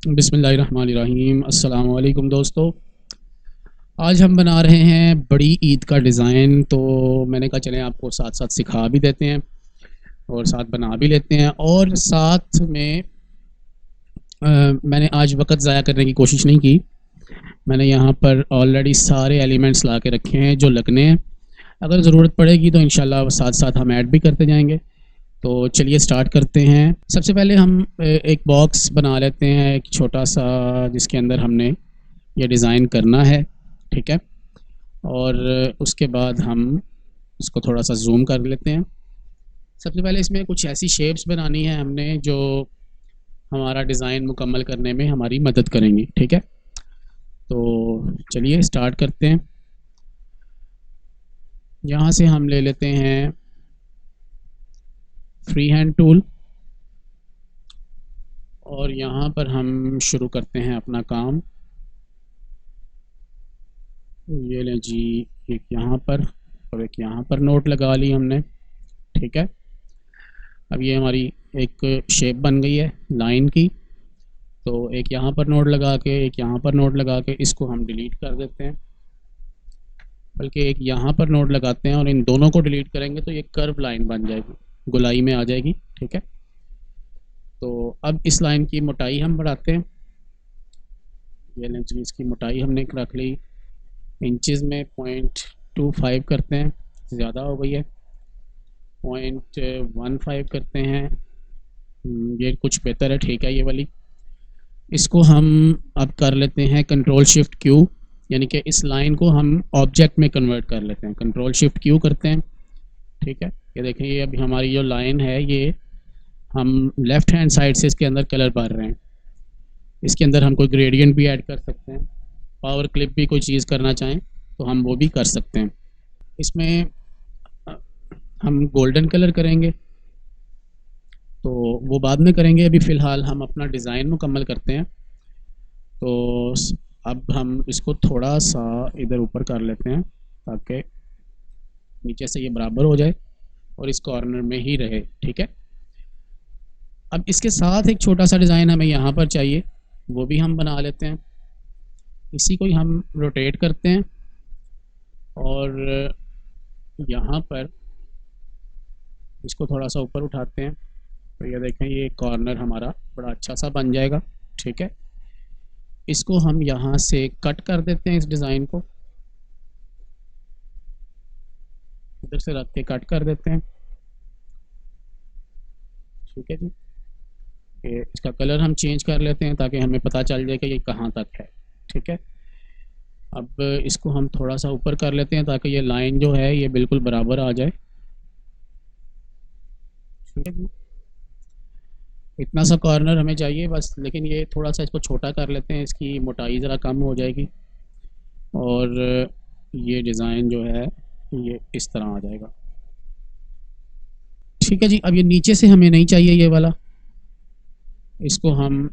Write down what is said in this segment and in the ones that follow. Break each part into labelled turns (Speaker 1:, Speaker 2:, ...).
Speaker 1: बिस्मिल्लाहिर्रहमानिर्रहीम। अस्सलाम वालेकुम दोस्तों। आज हम बना रहे हैं बड़ी ईद का डिज़ाइन। तो मैंने कहा चलें आपको साथ साथ सिखा भी देते हैं और साथ बना भी लेते हैं। और साथ में मैंने आज वक्त ज़ाया करने की कोशिश नहीं की। मैंने यहाँ पर ऑलरेडी सारे एलिमेंट्स ला के रखे हैं जो लगने हैं। अगर ज़रूरत पड़ेगी तो इंशाल्लाह साथ साथ हम ऐड भी करते जाएंगे। तो चलिए स्टार्ट करते हैं। सबसे पहले हम एक बॉक्स बना लेते हैं, एक छोटा सा, जिसके अंदर हमने ये डिज़ाइन करना है। ठीक है। और उसके बाद हम इसको थोड़ा सा जूम कर लेते हैं। सबसे पहले इसमें कुछ ऐसी शेप्स बनानी है हमने जो हमारा डिज़ाइन मुकम्मल करने में हमारी मदद करेंगी। ठीक है। तो चलिए स्टार्ट करते हैं। यहाँ से हम ले लेते हैं फ्री हैंड टूल और यहाँ पर हम शुरू करते हैं अपना काम। ये लें जी, एक यहाँ पर और एक यहाँ पर नोट लगा ली हमने। ठीक है। अब ये हमारी एक शेप बन गई है लाइन की। तो एक यहाँ पर नोट लगा के, एक यहाँ पर नोट लगा के इसको हम डिलीट कर देते हैं। बल्कि एक यहाँ पर नोट लगाते हैं और इन दोनों को डिलीट करेंगे तो ये कर्व लाइन बन जाएगी, गोलाई में आ जाएगी। ठीक है। तो अब इस लाइन की मोटाई हम बढ़ाते हैं। ये लें जी, इसकी मोटाई हमने रख ली इंचज़ में 0.25 करते हैं, ज़्यादा हो गई है। 0.15 करते हैं, ये कुछ बेहतर है। ठीक है, ये वाली। इसको हम अब कर लेते हैं कंट्रोल शिफ्ट क्यू, यानी कि इस लाइन को हम ऑब्जेक्ट में कन्वर्ट कर लेते हैं। कंट्रोल शिफ्ट क्यू करते हैं। ठीक है। ये देखें, ये अभी हमारी जो लाइन है ये हम लेफ़्ट हैंड साइड से इसके अंदर कलर भर रहे हैं। इसके अंदर हम कोई ग्रेडियंट भी ऐड कर सकते हैं, पावर क्लिप भी कोई चीज़ करना चाहें तो हम वो भी कर सकते हैं। इसमें हम गोल्डन कलर करेंगे तो वो बाद में करेंगे, अभी फ़िलहाल हम अपना डिज़ाइन मुकम्मल करते हैं। तो अब हम इसको थोड़ा सा इधर ऊपर कर लेते हैं ताकि नीचे से ये बराबर हो जाए और इस कॉर्नर में ही रहे। ठीक है। अब इसके साथ एक छोटा सा डिज़ाइन हमें यहाँ पर चाहिए, वो भी हम बना लेते हैं। इसी को ही हम रोटेट करते हैं और यहाँ पर इसको थोड़ा सा ऊपर उठाते हैं। तो ये देखें, ये कॉर्नर हमारा बड़ा अच्छा सा बन जाएगा। ठीक है। इसको हम यहाँ से कट कर देते हैं, इस डिज़ाइन को इधर से रख के कट कर देते हैं। ठीक है जी। इसका कलर हम चेंज कर लेते हैं ताकि हमें पता चल जाए कि ये कहाँ तक है। ठीक है। अब इसको हम थोड़ा सा ऊपर कर लेते हैं ताकि ये लाइन जो है ये बिल्कुल बराबर आ जाए। ठीक है जी। इतना सा कॉर्नर हमें चाहिए बस, लेकिन ये थोड़ा सा इसको छोटा कर लेते हैं, इसकी मोटाई ज़रा कम हो जाएगी और ये डिज़ाइन जो है ये इस तरह आ जाएगा। ठीक है जी। अब ये नीचे से हमें नहीं चाहिए ये वाला, इसको हम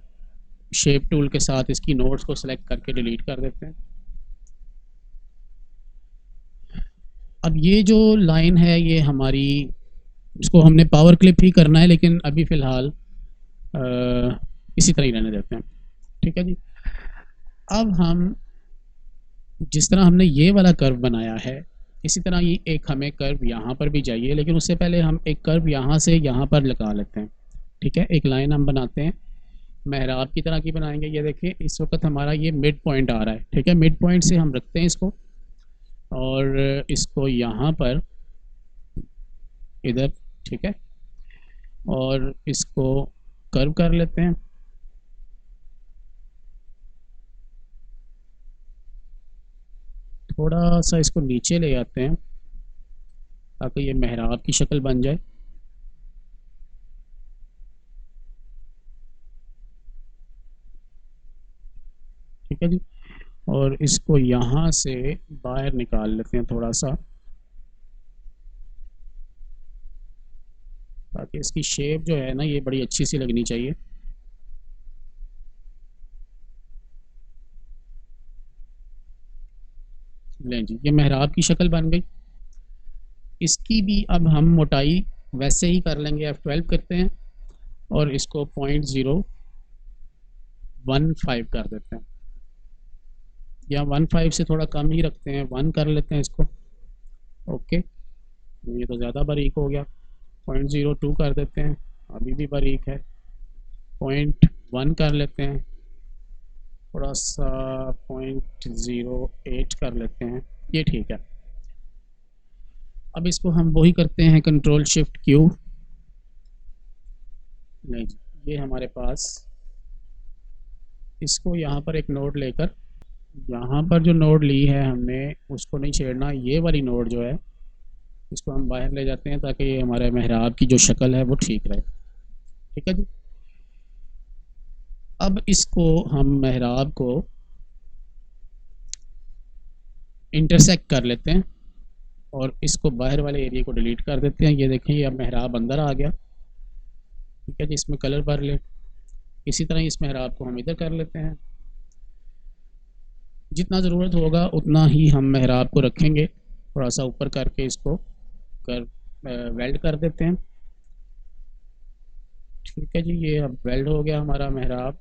Speaker 1: शेप टूल के साथ इसकी नोट्स को सिलेक्ट करके डिलीट कर देते हैं। अब ये जो लाइन है ये हमारी, इसको हमने पावर क्लिप ही करना है, लेकिन अभी फ़िलहाल इसी तरह ही रहने देते हैं। ठीक है जी। अब हम जिस तरह हमने ये वाला कर्व बनाया है इसी तरह ये एक हमें कर्व यहाँ पर भी चाहिए, लेकिन उससे पहले हम एक कर्व यहाँ से यहाँ पर लगा लेते हैं। ठीक है। एक लाइन हम बनाते हैं, मेहराब की तरह की बनाएंगे। ये देखिए, इस वक्त हमारा ये मिड पॉइंट आ रहा है। ठीक है। मिड पॉइंट से हम रखते हैं इसको और इसको यहाँ पर इधर। ठीक है। और इसको कर्व कर लेते हैं। थोड़ा सा इसको नीचे ले आते हैं ताकि ये मेहराब की शक्ल बन जाए। ठीक है जी। और इसको यहाँ से बाहर निकाल लेते हैं थोड़ा सा, ताकि इसकी शेप जो है ना ये बड़ी अच्छी सी लगनी चाहिए। लें जी, ये मेहराब की शक्ल बन गई। इसकी भी अब हम मोटाई वैसे ही कर लेंगे, F12 करते हैं और इसको 0.0 1.5 कर देते हैं, या 1.5 से थोड़ा कम ही रखते हैं, 1 कर लेते हैं इसको। ओके, ये तो ज़्यादा बारीक हो गया। 0.02 कर देते हैं, अभी भी बारीक है। 0.1 कर लेते हैं, थोड़ा सा 0.08 कर लेते हैं, ये ठीक है। अब इसको हम वही करते हैं, कंट्रोल शिफ्ट क्यू। नहीं, ये हमारे पास, इसको यहाँ पर एक नोड लेकर, यहाँ पर जो नोड ली है हमने उसको नहीं छेड़ना, ये वाली नोड जो है इसको हम बाहर ले जाते हैं ताकि ये हमारे मेहराब की जो शक्ल है वो ठीक रहे। ठीक है जी। अब इसको हम मेहराब को इंटरसेक्ट कर लेते हैं और इसको बाहर वाले एरिया को डिलीट कर देते हैं। ये देखें, ये अब मेहराब अंदर आ गया। ठीक है जी, इसमें कलर भर ले। इसी तरह इस मेहराब को हम इधर कर लेते हैं। जितना ज़रूरत होगा उतना ही हम मेहराब को रखेंगे, थोड़ा सा ऊपर करके इसको वेल्ड कर देते हैं। ठीक है जी, ये अब वेल्ड हो गया हमारा मेहराब।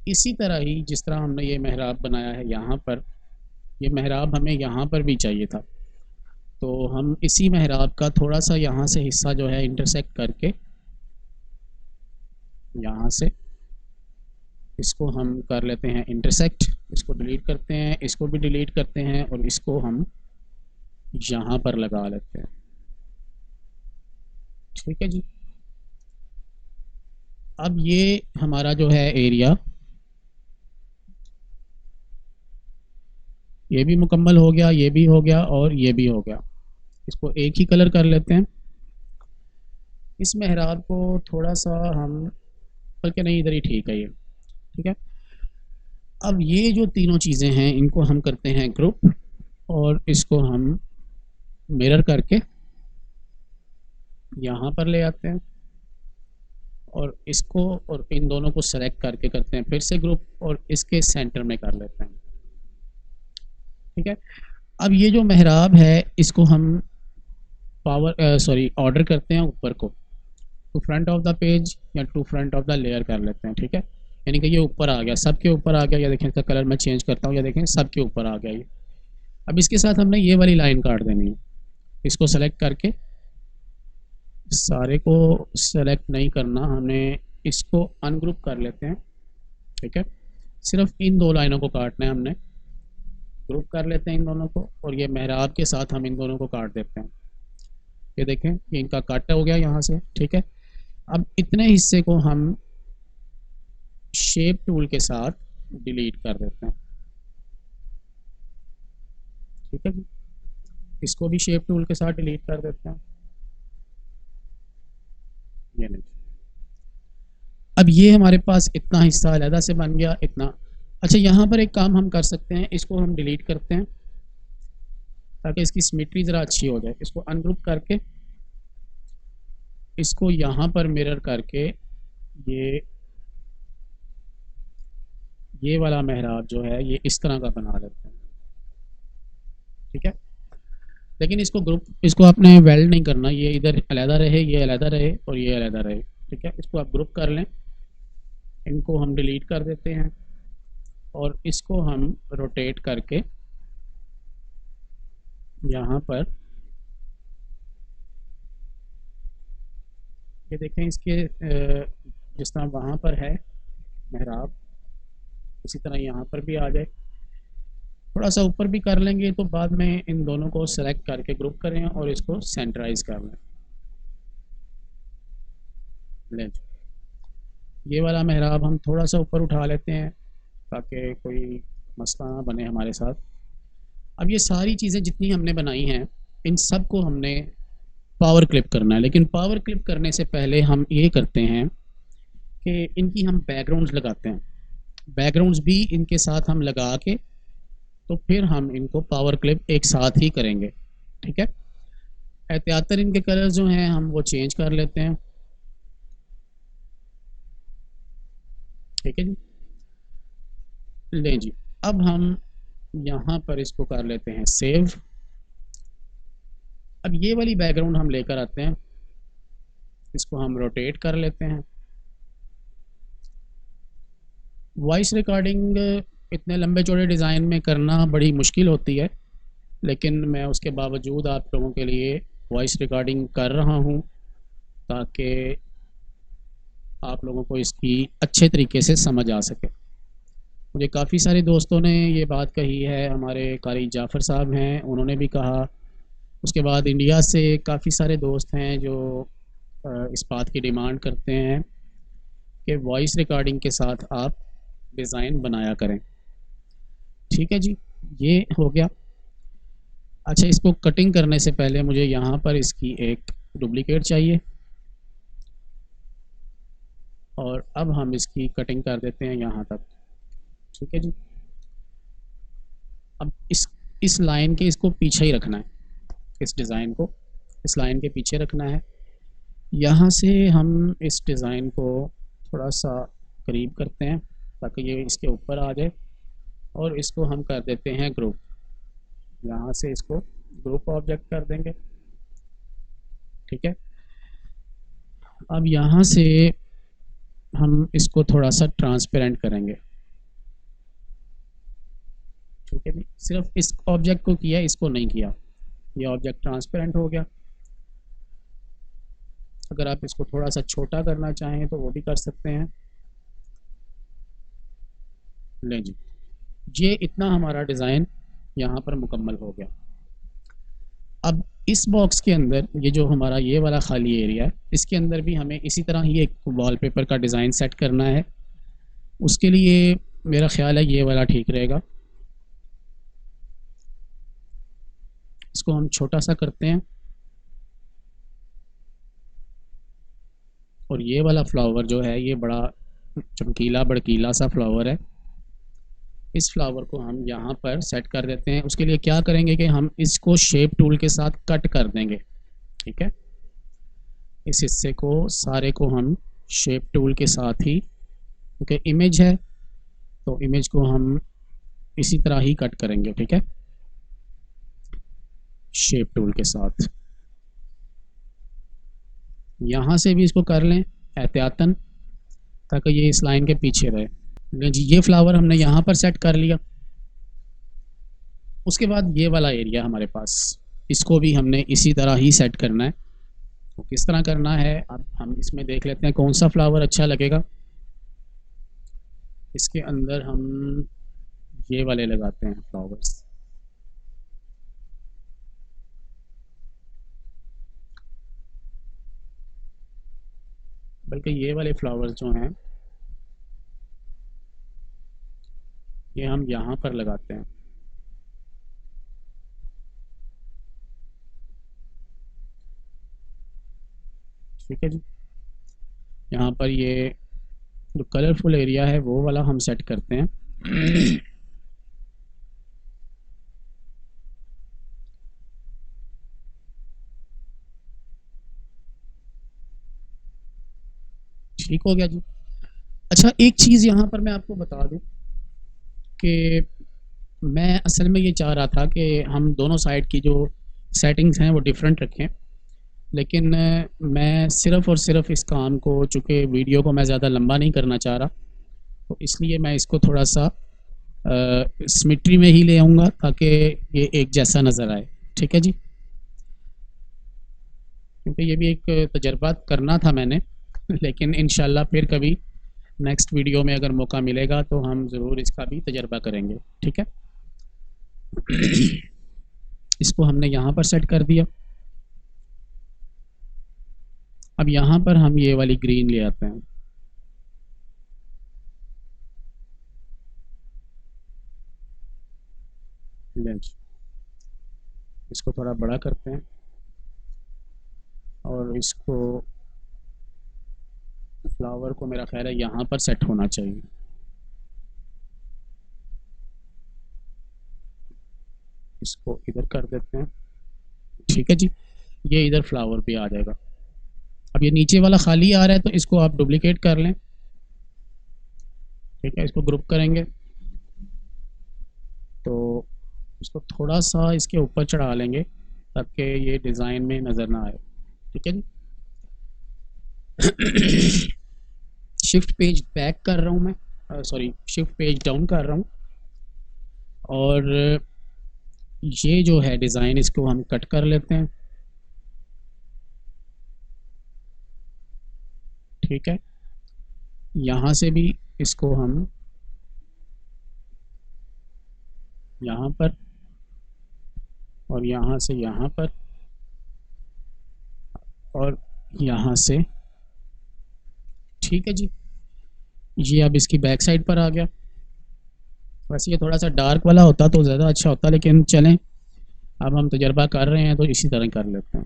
Speaker 1: इसी तरह ही जिस तरह हमने ये मेहराब बनाया है यहाँ पर, ये मेहराब हमें यहाँ पर भी चाहिए था, तो हम इसी मेहराब का थोड़ा सा यहाँ से हिस्सा जो है इंटरसेक्ट करके यहाँ से इसको हम कर लेते हैं इंटरसेक्ट। इसको डिलीट करते हैं, इसको भी डिलीट करते हैं और इसको हम यहाँ पर लगा लेते हैं। ठीक है जी। अब ये हमारा जो है एरिया, ये भी मुकम्मल हो गया, ये भी हो गया और ये भी हो गया। इसको एक ही कलर कर लेते हैं। इस मेहराब को थोड़ा सा हम, बल्कि नहीं, इधर ही ठीक है ये। ठीक है। अब ये जो तीनों चीज़ें हैं इनको हम करते हैं ग्रुप, और इसको हम मिरर करके यहाँ पर ले आते हैं और इसको और इन दोनों को सेलेक्ट करके करते हैं फिर से ग्रुप और इसके सेंटर में कर लेते हैं। ठीक है। अब ये जो मेहराब है इसको हम ऑर्डर करते हैं ऊपर को, to front of the page या to front of the layer कर लेते हैं। ठीक है, यानी कि ये ऊपर आ गया, सबके ऊपर आ गया। या देखें इसका कलर मैं चेंज करता हूँ, या देखें सबके ऊपर आ गया ये। अब इसके साथ हमने ये वाली लाइन काट देनी है। इसको सेलेक्ट करके, सारे को सेलेक्ट नहीं करना हमें, इसको अनग्रुप कर लेते हैं। ठीक है, सिर्फ इन दो लाइनों को काटना है हमने। ग्रुप कर लेते हैं इन दोनों को और ये मेहराब के साथ हम इन दोनों को काट देते हैं। ये देखें, ये इनका कट हो गया यहाँ से। ठीक है, अब इतने हिस्से को हम शेप टूल के साथ डिलीट कर देते हैं। ठीक है जी, इसको भी शेप टूल के साथ डिलीट कर देते हैं। ये नहीं, अब ये हमारे पास इतना हिस्सा अलहदा से बन गया, इतना। अच्छा, यहाँ पर एक काम हम कर सकते हैं, इसको हम डिलीट करते हैं ताकि इसकी सिमेट्री ज़रा अच्छी हो जाए। इसको अनग्रुप करके इसको यहाँ पर मिरर करके ये वाला मेहराब जो है ये इस तरह का बना लेते हैं। ठीक है, लेकिन इसको आपने वेल्ड नहीं करना, ये इधर अलहदा रहे, ये अलहदा रहे और ये अलहदा रहे। ठीक है, इसको आप ग्रुप कर लें, इनको हम डिलीट कर देते हैं और इसको हम रोटेट करके यहाँ पर, ये देखें, इसके जिस तरह वहाँ पर है मेहराब, इसी तरह यहाँ पर भी आ जाए। थोड़ा सा ऊपर भी कर लेंगे तो बाद में इन दोनों को सेलेक्ट करके ग्रुप करें और इसको सेंटराइज कर लें। ये वाला मेहराब हम थोड़ा सा ऊपर उठा लेते हैं ताकि कोई मसला ना बने हमारे साथ। अब ये सारी चीज़ें जितनी हमने बनाई हैं इन सब को हमने पावर क्लिप करना है, लेकिन पावर क्लिप करने से पहले हम ये करते हैं कि इनकी हम बैकग्राउंड्स लगाते हैं। बैकग्राउंड्स भी इनके साथ हम लगा के तो फिर हम इनको पावर क्लिप एक साथ ही करेंगे। ठीक है, एहतियातन इनके कलर जो हैं हम वो चेंज कर लेते हैं। ठीक है जी, लें जी, अब हम यहाँ पर इसको कर लेते हैं सेव। अब ये वाली बैकग्राउंड हम लेकर आते हैं, इसको हम रोटेट कर लेते हैं। वॉइस रिकॉर्डिंग इतने लंबे चौड़े डिज़ाइन में करना बड़ी मुश्किल होती है, लेकिन मैं उसके बावजूद आप लोगों के लिए वॉइस रिकॉर्डिंग कर रहा हूँ ताकि आप लोगों को इसकी अच्छे तरीके से समझ आ सके। मुझे काफ़ी सारे दोस्तों ने ये बात कही है, हमारे कारी जाफ़र साहब हैं, उन्होंने भी कहा। उसके बाद इंडिया से काफ़ी सारे दोस्त हैं जो इस बात की डिमांड करते हैं कि वॉइस रिकॉर्डिंग के साथ आप डिज़ाइन बनाया करें। ठीक है जी, ये हो गया। अच्छा, इसको कटिंग करने से पहले मुझे यहाँ पर इसकी एक डुप्लीकेट चाहिए, और अब हम इसकी कटिंग कर देते हैं यहाँ तक। ठीक है जी। अब इस लाइन के इसको पीछे ही रखना है, इस डिज़ाइन को इस लाइन के पीछे रखना है। यहाँ से हम इस डिज़ाइन को थोड़ा सा करीब करते हैं ताकि ये इसके ऊपर आ जाए, और इसको हम कर देते हैं ग्रुप। यहाँ से इसको ग्रुप ऑब्जेक्ट कर देंगे। ठीक है। अब यहाँ से हम इसको थोड़ा सा ट्रांसपेरेंट करेंगे। ठीक है जी, सिर्फ इस ऑब्जेक्ट को किया, इसको नहीं किया। ये ऑब्जेक्ट ट्रांसपेरेंट हो गया। अगर आप इसको थोड़ा सा छोटा करना चाहें तो वो भी कर सकते हैं। लें जी, ये इतना हमारा डिज़ाइन यहाँ पर मुकम्मल हो गया। अब इस बॉक्स के अंदर ये जो हमारा ये वाला खाली एरिया है, इसके अंदर भी हमें इसी तरह ही एक वॉलपेपर का डिज़ाइन सेट करना है। उसके लिए मेरा ख्याल है ये वाला ठीक रहेगा। इसको हम छोटा सा करते हैं, और ये वाला फ्लावर जो है ये बड़ा चमकीला भड़कीला सा फ्लावर है। इस फ्लावर को हम यहाँ पर सेट कर देते हैं। उसके लिए क्या करेंगे कि हम इसको शेप टूल के साथ कट कर देंगे। ठीक है, इस हिस्से को सारे को हम शेप टूल के साथ ही, क्योंकि इमेज है तो इमेज को हम इसी तरह ही कट करेंगे। ठीक है, शेप टूल के साथ यहाँ से भी इसको कर लें एहतियातन, ताकि ये इस लाइन के पीछे रहे। जी, ये फ्लावर हमने यहाँ पर सेट कर लिया। उसके बाद ये वाला एरिया हमारे पास, इसको भी हमने इसी तरह ही सेट करना है। तो किस तरह करना है अब हम इसमें देख लेते हैं कौन सा फ्लावर अच्छा लगेगा। इसके अंदर हम ये वाले लगाते हैं फ्लावर्स। बल्कि ये वाले फ्लावर्स जो हैं ये हम यहाँ पर लगाते हैं। ठीक है जी, यहाँ पर ये जो कलरफुल एरिया है वो वाला हम सेट करते हैं। ठीक हो गया जी। अच्छा, एक चीज़ यहाँ पर मैं आपको बता दूँ कि मैं असल में ये चाह रहा था कि हम दोनों साइड की जो सेटिंग्स हैं वो डिफरेंट रखें, लेकिन मैं सिर्फ़ और सिर्फ इस काम को, चूँकि वीडियो को मैं ज़्यादा लंबा नहीं करना चाह रहा, तो इसलिए मैं इसको थोड़ा सा सिमेट्री में ही ले आऊँगा ताकि ये एक जैसा नज़र आए। ठीक है जी, क्योंकि ये भी एक तजर्बा करना था मैंने, लेकिन इंशाल्लाह फिर कभी नेक्स्ट वीडियो में अगर मौका मिलेगा तो हम ज़रूर इसका भी तजर्बा करेंगे। ठीक है। इसको हमने यहाँ पर सेट कर दिया। अब यहाँ पर हम ये वाली ग्रीन ले आते हैं। इसको थोड़ा बड़ा करते हैं और इसको, फ्लावर को मेरा ख्याल है यहाँ पर सेट होना चाहिए। इसको इधर कर देते हैं। ठीक है जी, ये इधर फ्लावर भी आ जाएगा। अब ये नीचे वाला खाली आ रहा है तो इसको आप डुप्लीकेट कर लें। ठीक है, इसको ग्रुप करेंगे। तो इसको थोड़ा सा इसके ऊपर चढ़ा लेंगे ताकि ये डिज़ाइन में नज़र ना आए। ठीक है जी। शिफ्ट पेज बैक कर रहा हूँ मैं, सॉरी शिफ्ट पेज डाउन कर रहा हूँ, और ये जो है डिज़ाइन इसको हम कट कर लेते हैं। ठीक है, यहाँ से भी इसको हम यहाँ पर और यहाँ से यहाँ पर और यहाँ से। ठीक है जी, ये अब इसकी बैक साइड पर आ गया। वैसे ये थोड़ा सा डार्क वाला होता तो ज़्यादा अच्छा होता, लेकिन चलें, अब हम तजर्बा कर रहे हैं तो इसी तरह कर लेते हैं।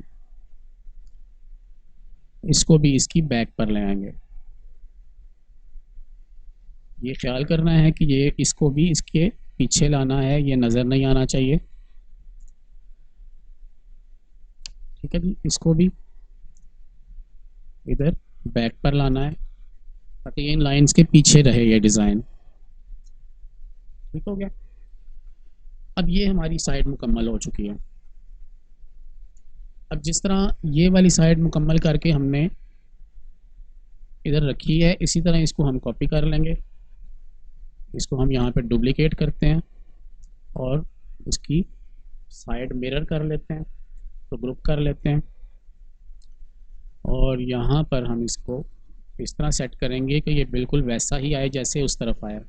Speaker 1: इसको भी इसकी बैक पर ले आएंगे। ये ख्याल करना है कि ये इसको भी इसके पीछे लाना है, ये नज़र नहीं आना चाहिए। ठीक है जी, इसको भी इधर बैक पर लाना है ताकि इन लाइंस के पीछे रहे ये डिज़ाइन। ठीक हो गया। अब ये हमारी साइड मुकम्मल हो चुकी है। अब जिस तरह ये वाली साइड मुकम्मल करके हमने इधर रखी है, इसी तरह इसको हम कॉपी कर लेंगे। इसको हम यहाँ पे डुप्लिकेट करते हैं और इसकी साइड मिरर कर लेते हैं, तो ग्रुप कर लेते हैं, और यहाँ पर हम इसको इस तरह सेट करेंगे कि ये बिल्कुल वैसा ही आए जैसे उस तरफ आया।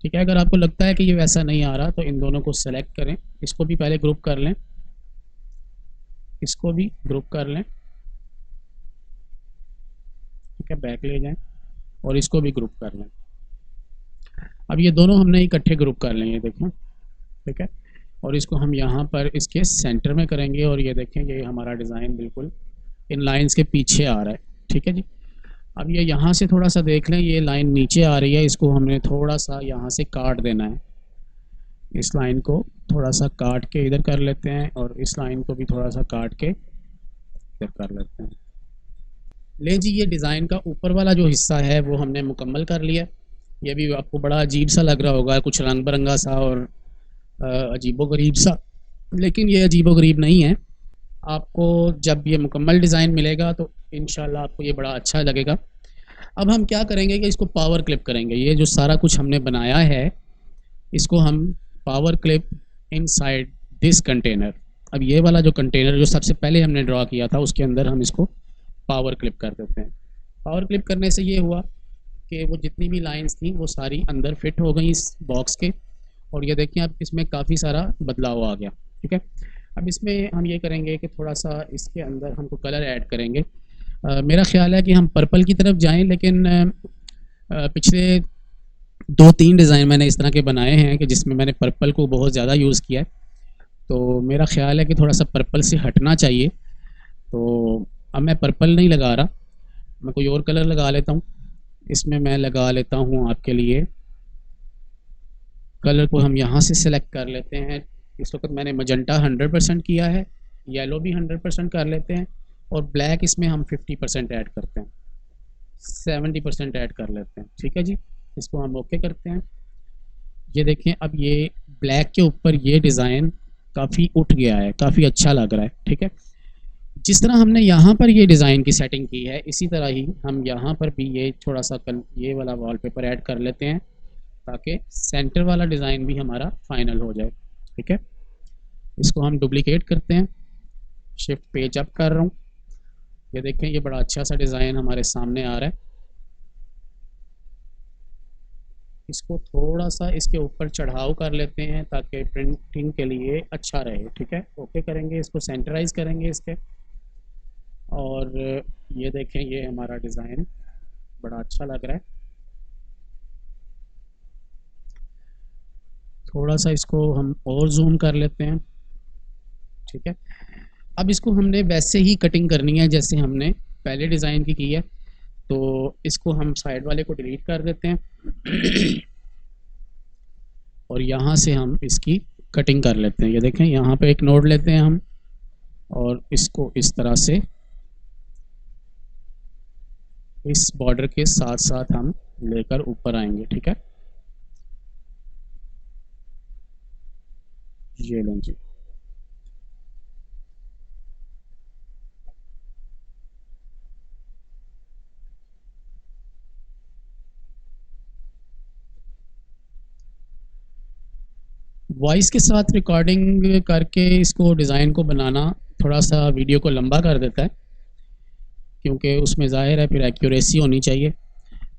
Speaker 1: ठीक है, अगर आपको लगता है कि ये वैसा नहीं आ रहा तो इन दोनों को सेलेक्ट करें, इसको भी पहले ग्रुप कर लें, इसको भी ग्रुप कर लें। ठीक है, बैक ले जाएं और इसको भी ग्रुप कर लें। अब ये दोनों हमने इकट्ठे ग्रुप कर लेंगे, देखें। ठीक है, और इसको हम यहाँ पर इसके सेंटर में करेंगे, और ये देखें ये हमारा डिज़ाइन बिल्कुल इन लाइंस के पीछे आ रहा है। ठीक है जी। अब ये यहाँ से थोड़ा सा देख लें, ये लाइन नीचे आ रही है, इसको हमने थोड़ा सा यहाँ से काट देना है। इस लाइन को थोड़ा सा काट के इधर कर लेते हैं, और इस लाइन को भी थोड़ा सा काट के इधर कर लेते हैं। ले जी, ये डिज़ाइन का ऊपर वाला जो हिस्सा है वो हमने मुकम्मल कर लिया। ये भी आपको बड़ा अजीब सा लग रहा होगा, कुछ रंग बिरंगा सा और अजीबो गरीब सा, लेकिन ये अजीबो गरीब नहीं है। आपको जब ये मुकम्मल डिज़ाइन मिलेगा तो इंशाल्लाह आपको ये बड़ा अच्छा लगेगा। अब हम क्या करेंगे कि इसको पावर क्लिप करेंगे। ये जो सारा कुछ हमने बनाया है इसको हम power clip inside this container. अब ये वाला जो कंटेनर जो सबसे पहले हमने ड्रॉ किया था उसके अंदर हम इसको पावर क्लिप कर देते हैं। पावर क्लिप करने से ये हुआ कि वो जितनी भी लाइंस थी वो सारी अंदर फिट हो गई इस बॉक्स के, और ये देखें अब इसमें काफ़ी सारा बदलाव आ गया। ठीक है, अब इसमें हम ये करेंगे कि थोड़ा सा इसके अंदर हमको कलर ऐड करेंगे। मेरा ख्याल है कि हम पर्पल की तरफ जाएं, लेकिन पिछले 2-3 डिज़ाइन मैंने इस तरह के बनाए हैं कि जिसमें मैंने पर्पल को बहुत ज़्यादा यूज़ किया है, तो मेरा ख्याल है कि थोड़ा सा पर्पल से हटना चाहिए। तो अब मैं पर्पल नहीं लगा रहा, मैं कोई और कलर लगा लेता हूँ। इसमें मैं लगा लेता हूँ आपके लिए, कलर को हम यहाँ से सिलेक्ट कर लेते हैं। इस वक्त मैंने मजंटा 100% किया है, येलो भी 100% कर लेते हैं, और ब्लैक इसमें हम 50% ऐड करते हैं, 70% ऐड कर लेते हैं। ठीक है जी, इसको हम ओके करते हैं। ये देखें अब ये ब्लैक के ऊपर ये डिज़ाइन काफ़ी उठ गया है, काफ़ी अच्छा लग रहा है। ठीक है, जिस तरह हमने यहाँ पर ये डिज़ाइन की सेटिंग की है इसी तरह ही हम यहाँ पर भी ये थोड़ा सा ये वाला वॉलपेपर ऐड कर लेते हैं ताकि सेंटर वाला डिज़ाइन भी हमारा फाइनल हो जाए। ठीक है, इसको हम डुप्लीकेट करते हैं, शिफ्ट पेज अप कर रहा हूँ। ये देखें ये बड़ा अच्छा सा डिज़ाइन हमारे सामने आ रहा है। इसको थोड़ा सा इसके ऊपर चढ़ाव कर लेते हैं ताकि प्रिंटिंग के लिए अच्छा रहे। ठीक है, ओके करेंगे, इसको सेंटराइज करेंगे इसके, और ये देखें ये हमारा डिज़ाइन बड़ा अच्छा लग रहा है। थोड़ा सा इसको हम और जूम कर लेते हैं। ठीक है, अब इसको हमने वैसे ही कटिंग करनी है जैसे हमने पहले डिज़ाइन की है, तो इसको हम साइड वाले को डिलीट कर देते हैं और यहाँ से हम इसकी कटिंग कर लेते हैं। ये देखें यहाँ पे एक नोड लेते हैं हम, और इसको इस तरह से इस बॉर्डर के साथ साथ हम लेकर ऊपर आएंगे। ठीक है, ये लें जी। वॉइस के साथ रिकॉर्डिंग करके इसको डिज़ाइन को बनाना थोड़ा सा वीडियो को लंबा कर देता है, क्योंकि उसमें ज़ाहिर है फिर एक्यूरेसी होनी चाहिए।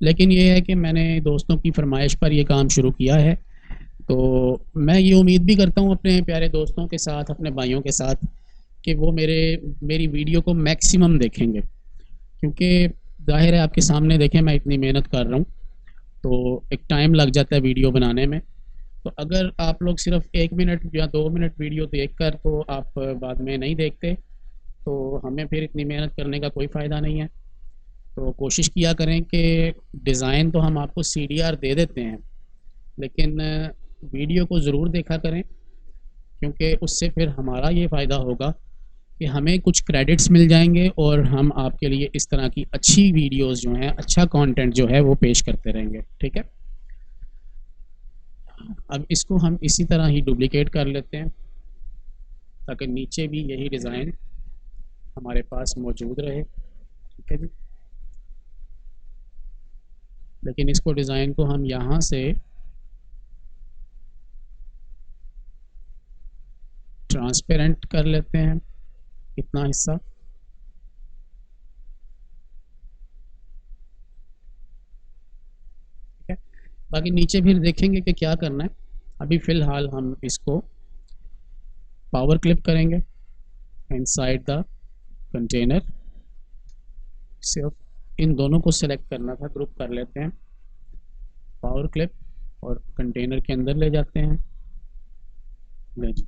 Speaker 1: लेकिन ये है कि मैंने दोस्तों की फरमाइश पर ये काम शुरू किया है, तो मैं ये उम्मीद भी करता हूँ अपने प्यारे दोस्तों के साथ, अपने भाइयों के साथ, कि वो मेरी वीडियो को मैक्सिमम देखेंगे, क्योंकि ज़ाहिर है आपके सामने देखें मैं इतनी मेहनत कर रहा हूँ, तो एक टाइम लग जाता है वीडियो बनाने में। तो अगर आप लोग सिर्फ 1 मिनट या 2 मिनट वीडियो देखकर तो आप बाद में नहीं देखते, तो हमें फिर इतनी मेहनत करने का कोई फ़ायदा नहीं है। तो कोशिश किया करें कि डिज़ाइन तो हम आपको सीडीआर दे देते हैं, लेकिन वीडियो को ज़रूर देखा करें, क्योंकि उससे फिर हमारा ये फ़ायदा होगा कि हमें कुछ क्रेडिट्स मिल जाएंगे और हम आपके लिए इस तरह की अच्छी वीडियोस जो हैं, अच्छा कंटेंट जो है वो पेश करते रहेंगे। ठीक है, अब इसको हम इसी तरह ही डुप्लिकेट कर लेते हैं, ताकि नीचे भी यही डिज़ाइन हमारे पास मौजूद रहे। ठीक है जी, लेकिन इसको डिज़ाइन को हम यहाँ से ट्रांसपेरेंट कर लेते हैं, इतना हिस्सा। ठीक है, बाकी नीचे फिर देखेंगे कि क्या करना है। अभी फ़िलहाल हम इसको पावर क्लिप करेंगे इनसाइड द कंटेनर। सिर्फ इन दोनों को सेलेक्ट करना था, ग्रुप कर लेते हैं, पावर क्लिप, और कंटेनर के अंदर ले जाते हैं। ले जी,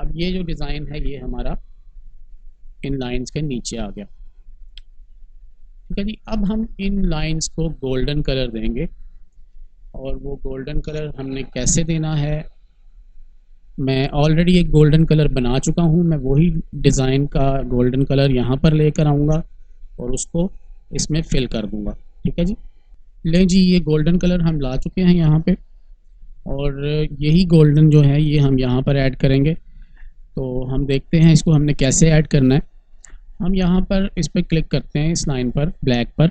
Speaker 1: अब ये जो डिज़ाइन है ये हमारा इन लाइंस के नीचे आ गया। ठीक है जी, अब हम इन लाइंस को गोल्डन कलर देंगे, और वो गोल्डन कलर हमने कैसे देना है, मैं ऑलरेडी एक गोल्डन कलर बना चुका हूँ, मैं वही डिज़ाइन का गोल्डन कलर यहाँ पर लेकर आऊँगा और उसको इसमें फिल कर दूँगा। ठीक है जी, ले जी, ये गोल्डन कलर हम ला चुके हैं यहाँ पे, और यही गोल्डन जो है ये हम यहाँ पर ऐड करेंगे। तो हम देखते हैं इसको हमने कैसे ऐड करना है। हम यहाँ पर इस पर क्लिक करते हैं, इस लाइन पर, ब्लैक पर,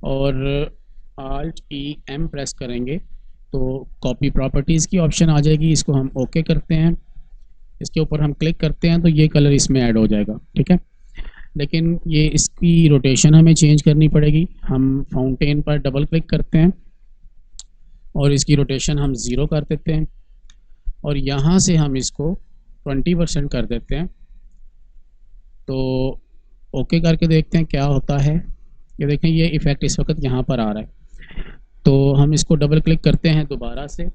Speaker 1: और Alt E M प्रेस करेंगे तो कॉपी प्रॉपर्टीज़ की ऑप्शन आ जाएगी, इसको हम ओके करते हैं। इसके ऊपर हम क्लिक करते हैं तो ये कलर इसमें ऐड हो जाएगा। ठीक है, लेकिन ये इसकी रोटेशन हमें चेंज करनी पड़ेगी। हम फाउंटेन पर डबल क्लिक करते हैं और इसकी रोटेशन हम 0 कर देते हैं, और यहाँ से हम इसको 20% कर देते हैं। तो ओके करके देखते हैं क्या होता है। ये देखें, ये इफ़ेक्ट इस वक्त यहाँ पर आ रहा है। तो हम इसको डबल क्लिक करते हैं दोबारा से,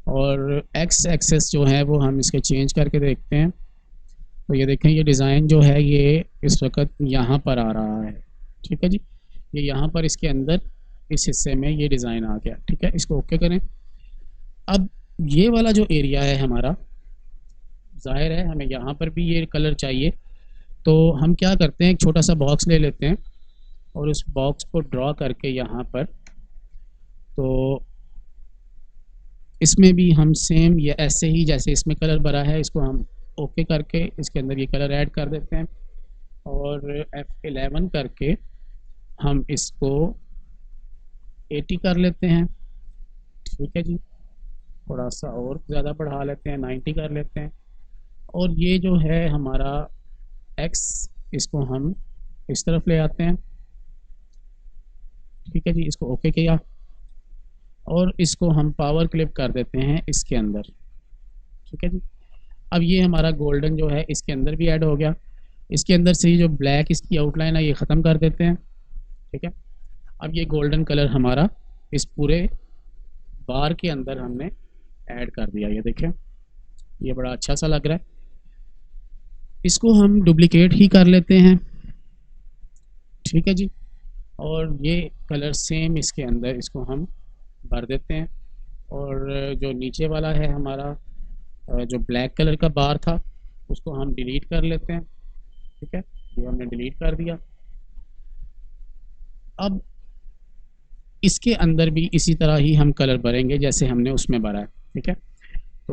Speaker 1: और एक्स एक्सेस जो है वो हम इसके चेंज करके देखते हैं। तो ये देखें, ये डिज़ाइन जो है ये इस वक्त यहाँ पर आ रहा है। ठीक है जी, ये यहाँ पर इसके अंदर इस हिस्से में ये डिज़ाइन आ गया। ठीक है, इसको ओके करें। अब ये वाला जो एरिया है हमारा, ज़ाहिर है हमें यहाँ पर भी ये कलर चाहिए, तो हम क्या करते हैं, एक छोटा सा बॉक्स ले लेते हैं और उस बॉक्स को ड्रॉ करके यहाँ पर, तो इसमें भी हम सेम ये ऐसे ही जैसे इसमें कलर भरा है, इसको हम ओके करके इसके अंदर ये कलर ऐड कर देते हैं, और F11 करके हम इसको 80 कर लेते हैं। ठीक है जी, थोड़ा सा और ज़्यादा बढ़ा लेते हैं, 90 कर लेते हैं, और ये जो है हमारा X, इसको हम इस तरफ ले आते हैं। ठीक है जी, इसको ओके किया, और इसको हम पावर क्लिप कर देते हैं इसके अंदर। ठीक है जी, अब ये हमारा गोल्डन जो है इसके अंदर भी ऐड हो गया। इसके अंदर से ही जो ब्लैक इसकी आउटलाइन है ये ख़त्म कर देते हैं। ठीक है, अब ये गोल्डन कलर हमारा इस पूरे बार के अंदर हमने ऐड कर दिया। ये देखें, ये बड़ा अच्छा सा लग रहा है। इसको हम डुप्लिकेट ही कर लेते हैं। ठीक है जी, और ये कलर सेम इसके अंदर इसको हम भर देते हैं, और जो नीचे वाला है हमारा जो ब्लैक कलर का बार था उसको हम डिलीट कर लेते हैं। ठीक है, ये हमने डिलीट कर दिया। अब इसके अंदर भी इसी तरह ही हम कलर भरेंगे जैसे हमने उसमें भरा है। ठीक है,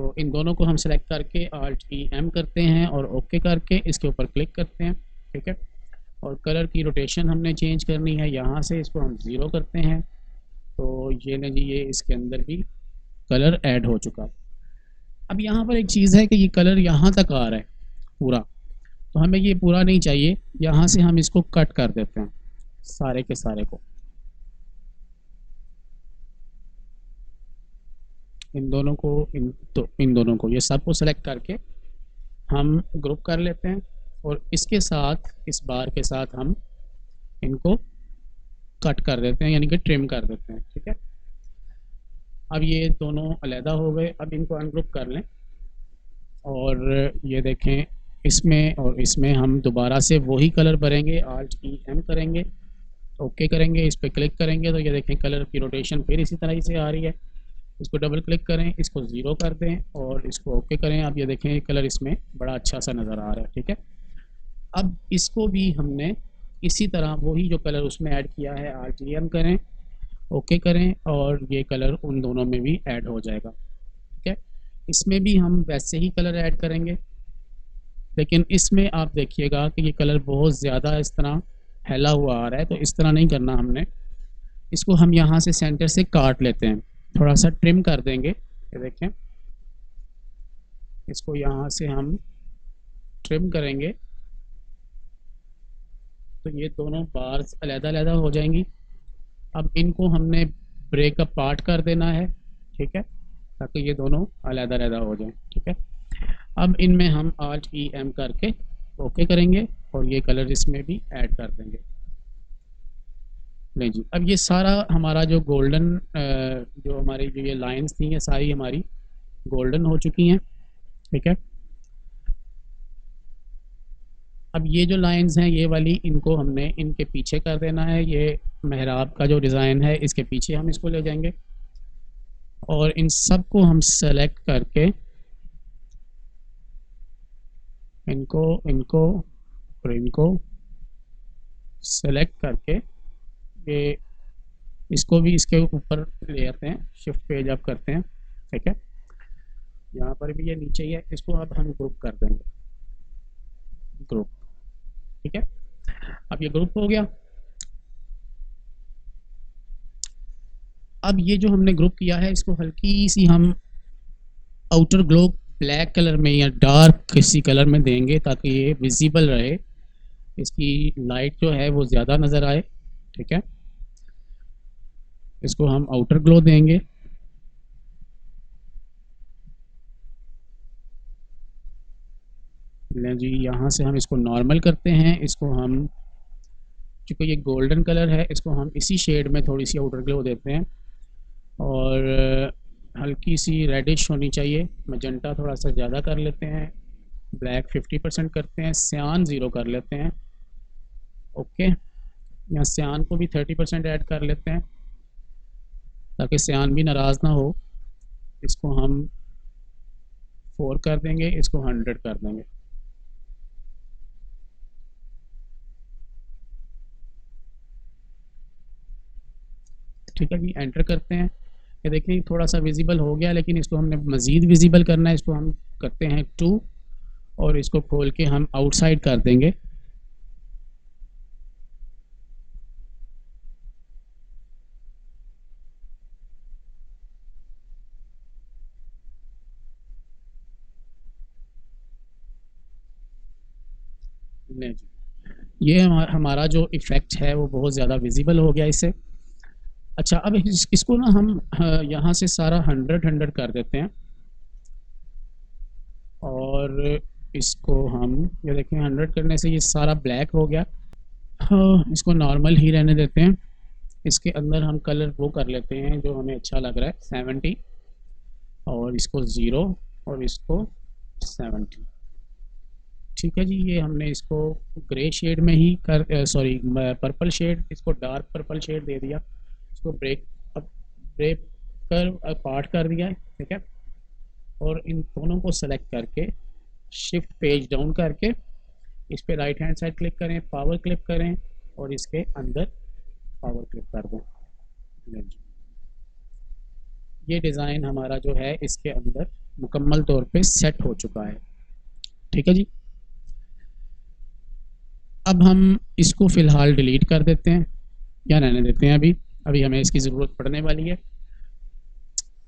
Speaker 1: तो इन दोनों को हम सेलेक्ट करके Alt E M करते हैं और ओके करके इसके ऊपर क्लिक करते हैं, ठीक है। और कलर की रोटेशन हमने चेंज करनी है, यहाँ से इसको हम 0 करते हैं। तो ये ना जी, ये इसके अंदर भी कलर ऐड हो चुका। अब यहाँ पर एक चीज़ है कि ये कलर यहाँ तक आ रहा है पूरा, तो हमें ये पूरा नहीं चाहिए, यहाँ से हम इसको कट कर देते हैं सारे के सारे को। इन दोनों को ये सब को सेलेक्ट करके हम ग्रुप कर लेते हैं और इसके साथ, इस बार के साथ हम इनको कट कर देते हैं, यानी कि ट्रिम कर देते हैं, ठीक है। अब ये दोनों अलहदा हो गए। अब इनको अनग्रुप कर लें और ये देखें, इसमें और इसमें हम दोबारा से वही कलर भरेंगे, Alt E M करेंगे, ओके करेंगे, इस पर क्लिक करेंगे तो ये देखें कलर की रोटेशन फिर इसी तरह से आ रही है। इसको डबल क्लिक करें, इसको 0 कर दें और इसको ओके करें। अब ये देखें कलर इसमें बड़ा अच्छा सा नज़र आ रहा है, ठीक है। अब इसको भी हमने इसी तरह वही जो कलर उसमें ऐड किया है, Alt E M करें, ओके करें और ये कलर उन दोनों में भी ऐड हो जाएगा, ठीक है। इसमें भी हम वैसे ही कलर ऐड करेंगे, लेकिन इसमें आप देखिएगा कि ये कलर बहुत ज़्यादा इस तरह फैला हुआ आ रहा है, तो इस तरह नहीं करना हमने। इसको हम यहाँ से सेंटर से काट लेते हैं, थोड़ा सा ट्रिम कर देंगे, ये देखें, इसको यहाँ से हम ट्रिम करेंगे तो ये दोनों बार्स अलग-अलग हो जाएंगी। अब इनको हमने ब्रेक अपार्ट कर देना है, ठीक है, ताकि ये दोनों अलग-अलग हो जाएं, ठीक है। अब इनमें हम Alt E M करके ओके करेंगे और ये कलर इसमें भी ऐड कर देंगे। नहीं जी, अब ये सारा हमारा जो गोल्डन जो हमारी जो ये लाइंस थी, ये सारी हमारी गोल्डन हो चुकी हैं, ठीक है। अब ये जो लाइंस हैं ये वाली, इनको हमने इनके पीछे कर देना है। ये मेहराब का जो डिज़ाइन है इसके पीछे हम इसको ले जाएंगे और इन सब को हम सेलेक्ट करके इनको और इनको सेलेक्ट करके ये इसको भी इसके ऊपर ले आते हैं, शिफ्ट पेज अप करते हैं, ठीक है। यहाँ पर भी ये नीचे ही है, इसको अब हम ग्रुप कर देंगे, ग्रुप, ठीक है। अब ये ग्रुप हो गया। अब ये जो हमने ग्रुप किया है इसको हल्की सी हम आउटर ग्लो ब्लैक कलर में या डार्क किसी कलर में देंगे ताकि ये विजिबल रहे, इसकी लाइट जो है वो ज़्यादा नज़र आए, ठीक है। इसको हम आउटर ग्लो देंगे। लें जी, यहाँ से हम इसको नॉर्मल करते हैं, इसको हम, क्योंकि ये गोल्डन कलर है, इसको हम इसी शेड में थोड़ी सी आउटर ग्लो देते हैं और हल्की सी रेडिश होनी चाहिए। मजेंटा थोड़ा सा ज़्यादा कर लेते हैं, ब्लैक 50% करते हैं, सियान 0 कर लेते हैं, ओके। यहाँ सियान को भी 30% ऐड कर लेते हैं ताकि सियान भी नाराज़ ना हो। इसको हम 4 कर देंगे, इसको 100 कर देंगे। ठीक है जी, एंटर करते हैं। ये देखिए थोड़ा सा विजिबल हो गया, लेकिन इसको हमने मज़ीद विजिबल करना है। इसको हम करते हैं 2 और इसको खोल के हम आउटसाइड कर देंगे। नहीं जी, ये हमारा जो इफ़ेक्ट है वो बहुत ज़्यादा विजिबल हो गया इससे। अच्छा, अब इसको ना हम यहाँ से सारा 100 कर देते हैं और इसको हम, ये देखें 100 करने से ये सारा ब्लैक हो गया। हाँ, इसको नॉर्मल ही रहने देते हैं। इसके अंदर हम कलर वो कर लेते हैं जो हमें अच्छा लग रहा है, 70 और इसको 0 और इसको 70, ठीक है जी। ये हमने इसको ग्रे शेड में ही कर, सॉरी पर्पल शेड, इसको डार्क पर्पल शेड दे दिया। इसको ब्रेक कर पार्ट कर दिया है, ठीक है। और इन दोनों को सेलेक्ट करके शिफ्ट पेज डाउन करके इस पे राइट हैंड साइड क्लिक करें, पावर क्लिक करें और इसके अंदर पावर क्लिक कर दें। ये डिज़ाइन हमारा जो है इसके अंदर मुकम्मल तौर पे सेट हो चुका है। ठीक है जी। अब हम इसको फ़िलहाल डिलीट कर देते हैं या रहने देते हैं। अभी अभी हमें इसकी ज़रूरत पड़ने वाली है।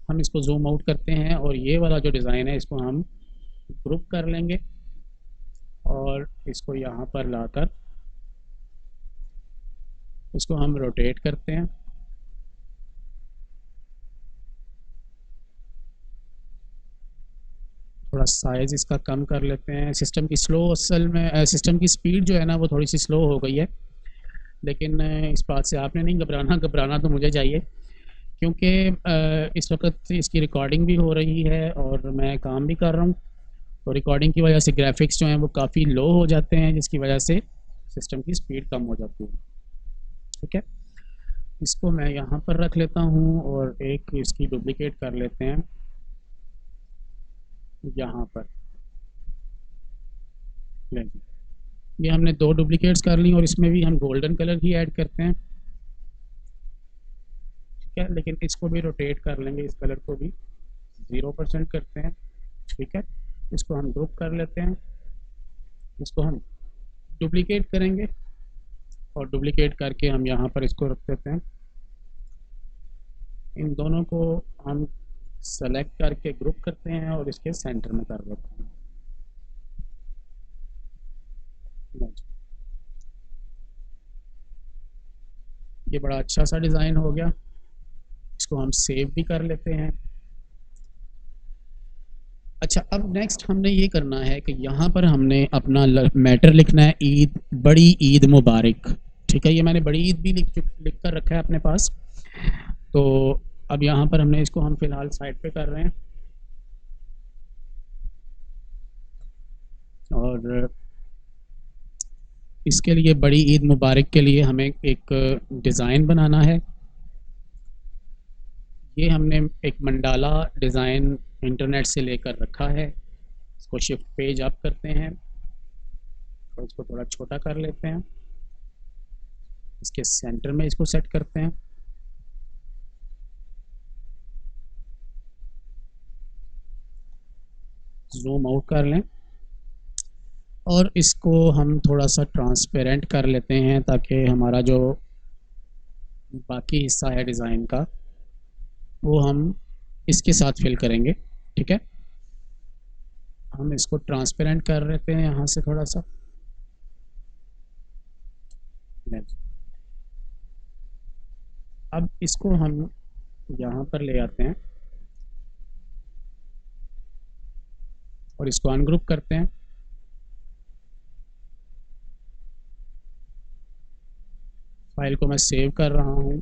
Speaker 1: हम इसको जूम आउट करते हैं और ये वाला जो डिज़ाइन है इसको हम ग्रुप कर लेंगे और इसको यहाँ पर लाकर इसको हम रोटेट करते हैं। थोड़ा साइज़ इसका कम कर लेते हैं। सिस्टम की स्लो असल में सिस्टम की स्पीड जो है ना वो थोड़ी सी स्लो हो गई है, लेकिन इस बात से आपने नहीं घबराना, घबराना तो मुझे चाहिए, क्योंकि इस वक्त इसकी रिकॉर्डिंग भी हो रही है और मैं काम भी कर रहा हूँ। तो रिकॉर्डिंग की वजह से ग्राफिक्स जो हैं वो काफ़ी लो हो जाते हैं, जिसकी वजह से सिस्टम की स्पीड कम हो जाती है। ठीक है, इसको मैं यहाँ पर रख लेता हूँ और एक इसकी डुप्लिकेट कर लेते हैं यहाँ पर। ये हमने 2 डुप्लिकेट्स कर ली और इसमें भी हम गोल्डन कलर ही ऐड करते हैं। ठीक है, लेकिन इसको भी रोटेट कर लेंगे, इस कलर को भी 0% करते हैं। ठीक है, इसको हम ग्रुप कर लेते हैं, इसको हम डुप्लिकेट करेंगे और डुप्लिकेट करके हम यहाँ पर इसको रख देते हैं। इन दोनों को हम सेलेक्ट करके ग्रुप करते हैं और इसके सेंटर में कर देते हैं। ये बड़ा अच्छा सा डिज़ाइन हो गया। इसको हम सेव भी कर लेते हैं। अच्छा, अब नेक्स्ट हमने ये करना है कि यहाँ पर हमने अपना मैटर लिखना है, ईद, बड़ी ईद मुबारक। ठीक है, ये मैंने बड़ी ईद भी लिख कर रखा है अपने पास। तो अब यहाँ पर हमने इसको हम फ़िलहाल साइड पे कर रहे हैं और इसके लिए बड़ी ईद मुबारक के लिए हमें एक डिज़ाइन बनाना है। ये हमने एक मंडाला डिज़ाइन इंटरनेट से लेकर रखा है। इसको शिफ्ट पेज अप करते हैं और इसको थोड़ा छोटा कर लेते हैं। इसके सेंटर में इसको सेट करते हैं। जूम आउट कर लें और इसको हम थोड़ा सा ट्रांसपेरेंट कर लेते हैं ताकि हमारा जो बाकी हिस्सा है डिज़ाइन का वो हम इसके साथ फिल करेंगे। ठीक है, हम इसको ट्रांसपेरेंट कर लेते हैं यहाँ से थोड़ा सा। अब इसको हम यहाँ पर ले आते हैं और इसको अनग्रुप करते हैं। फाइल को मैं सेव कर रहा हूँ।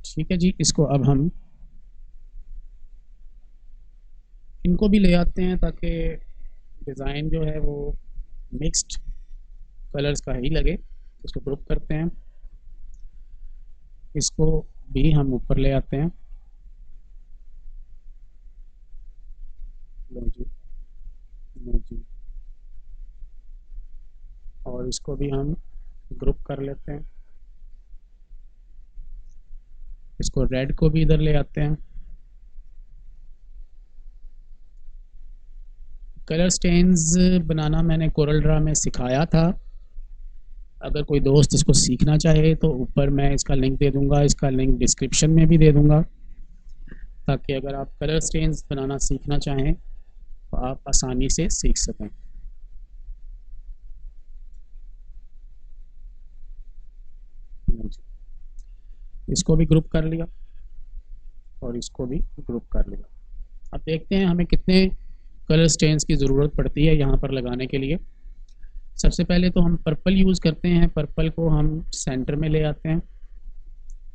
Speaker 1: ठीक है जी, इसको अब हम इनको भी ले आते हैं ताकि डिज़ाइन जो है वो मिक्स्ड कलर्स का ही लगे। इसको ग्रुप करते हैं, इसको भी हम ऊपर ले आते हैं। लो जी, लो जी, और इसको भी हम ग्रुप कर लेते हैं। इसको रेड को भी इधर ले आते हैं। कलर स्टेन्स बनाना मैंने कोरल ड्रा में सिखाया था। अगर कोई दोस्त इसको सीखना चाहे तो ऊपर मैं इसका लिंक दे दूंगा, इसका लिंक डिस्क्रिप्शन में भी दे दूंगा, ताकि अगर आप कलर स्टेन्स बनाना सीखना चाहें तो आप आसानी से सीख सकें। इसको भी ग्रुप कर लिया और इसको भी ग्रुप कर लिया। अब देखते हैं हमें कितने कलर स्टेन्स की ज़रूरत पड़ती है यहाँ पर लगाने के लिए। सबसे पहले तो हम पर्पल यूज़ करते हैं। पर्पल को हम सेंटर में ले आते हैं,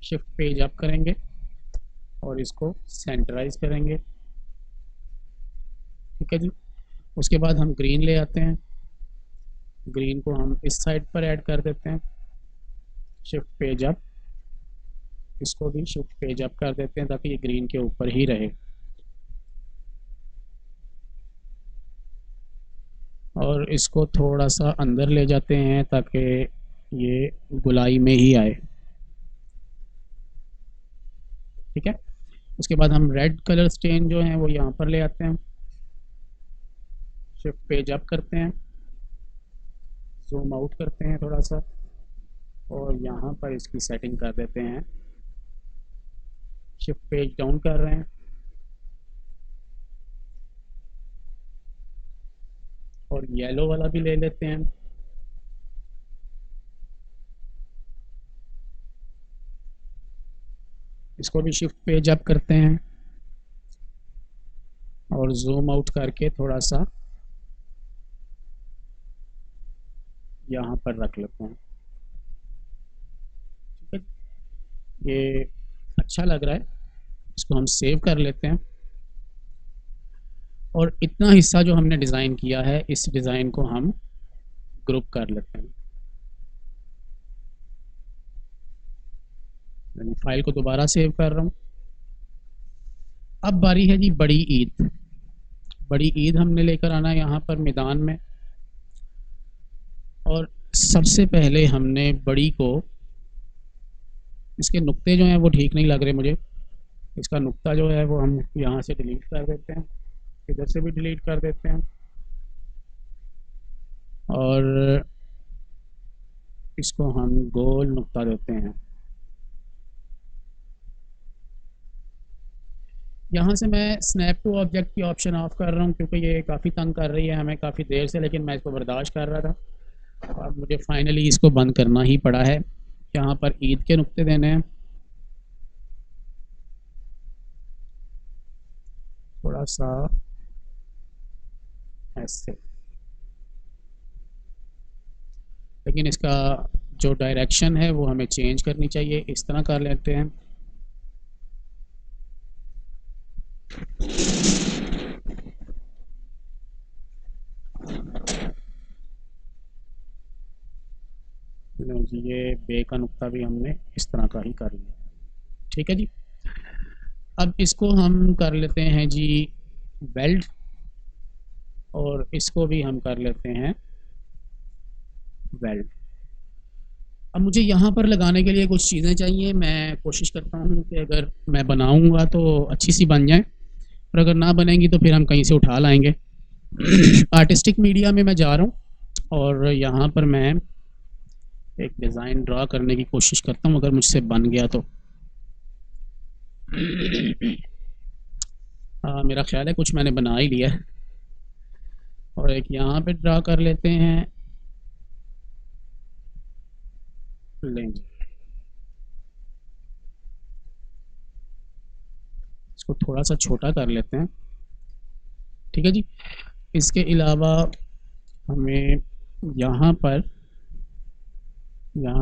Speaker 1: शिफ्ट पेज अप करेंगे और इसको सेंटराइज करेंगे। ठीक है जी, उसके बाद हम ग्रीन ले आते हैं। ग्रीन को हम इस साइड पर ऐड कर देते हैं, शिफ्ट पेज अप। इसको भी शिफ्ट पेज अप कर देते हैं ताकि ये ग्रीन के ऊपर ही रहे। और इसको थोड़ा सा अंदर ले जाते हैं ताकि ये गुलाई में ही आए। ठीक है। उसके बाद हम रेड कलर स्टेन जो है वो यहाँ पर ले आते हैं, शिफ्ट पेज अप करते हैं, जूम आउट करते हैं थोड़ा सा, और यहाँ पर इसकी सेटिंग कर देते हैं, शिफ्ट पेज डाउन कर रहे हैं, और येलो वाला भी ले लेते हैं। इसको भी शिफ्ट पेज अप करते हैं और जूम आउट करके थोड़ा सा यहाँ पर रख लेते हैं। ठीक है, ये अच्छा लग रहा है, इसको हम सेव कर लेते हैं। और इतना हिस्सा जो हमने डिज़ाइन किया है, इस डिज़ाइन को हम ग्रुप कर लेते हैं। मैं फाइल को दोबारा सेव कर रहा हूँ। अब बारी है जी बड़ी ईद। बड़ी ईद हमने लेकर आना है यहाँ पर मैदान में, और सबसे पहले हमने बड़ी को, इसके नुक्ते जो हैं वो ठीक नहीं लग रहे मुझे, इसका नुक्ता जो है वो हम यहाँ से डिलीट कर देते हैं, इधर से भी डिलीट कर देते हैं, और इसको हम गोल नुक्ता देते हैं। यहाँ से मैं स्नैप टू ऑब्जेक्ट की ऑप्शन ऑफ कर रहा हूँ, क्योंकि ये काफ़ी तंग कर रही है हमें काफ़ी देर से, लेकिन मैं इसको बर्दाश्त कर रहा था। अब मुझे फाइनली इसको बंद करना ही पड़ा है। यहाँ पर ईद के नुक्ते देने हैं, थोड़ा सा ऐसे, लेकिन इसका जो डायरेक्शन है वो हमें चेंज करनी चाहिए, इस तरह कर लेते हैं। जी, ये बे का नुक्ता भी हमने इस तरह का ही कर लिया। ठीक है जी, अब इसको हम कर लेते हैं जी वेल्ड, और इसको भी हम कर लेते हैं वेल्ड। अब मुझे यहाँ पर लगाने के लिए कुछ चीज़ें चाहिए। मैं कोशिश करता हूँ कि अगर मैं बनाऊँगा तो अच्छी सी बन जाए, और अगर ना बनेंगी तो फिर हम कहीं से उठा लाएंगे। आर्टिस्टिक मीडिया में मैं जा रहा हूँ, और यहाँ पर मैं एक डिज़ाइन ड्रा करने की कोशिश करता हूँ, अगर मुझसे बन गया तो। मेरा ख्याल है कुछ मैंने बना ही लिया है, और एक यहाँ पे ड्रा कर लेते हैं। लेंगे इसको थोड़ा सा छोटा कर लेते हैं। ठीक है जी, इसके अलावा हमें यहाँ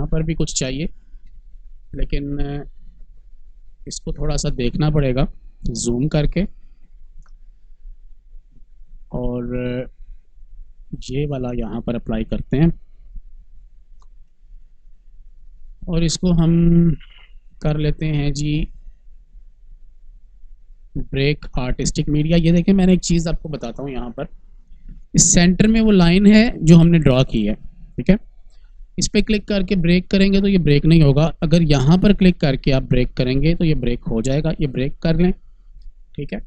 Speaker 1: पर भी कुछ चाहिए, लेकिन इसको थोड़ा सा देखना पड़ेगा जूम करके, और ये वाला यहाँ पर अप्लाई करते हैं, और इसको हम कर लेते हैं जी ब्रेक आर्टिस्टिक मीडिया। ये देखें, मैंने एक चीज़ आपको बताता हूँ, यहाँ पर इस सेंटर में वो लाइन है जो हमने ड्रॉ की है। ठीक है, इस पर क्लिक करके ब्रेक करेंगे तो ये ब्रेक नहीं होगा, अगर यहाँ पर क्लिक करके आप ब्रेक करेंगे तो ये ब्रेक हो जाएगा। ये ब्रेक कर लें, ठीक है,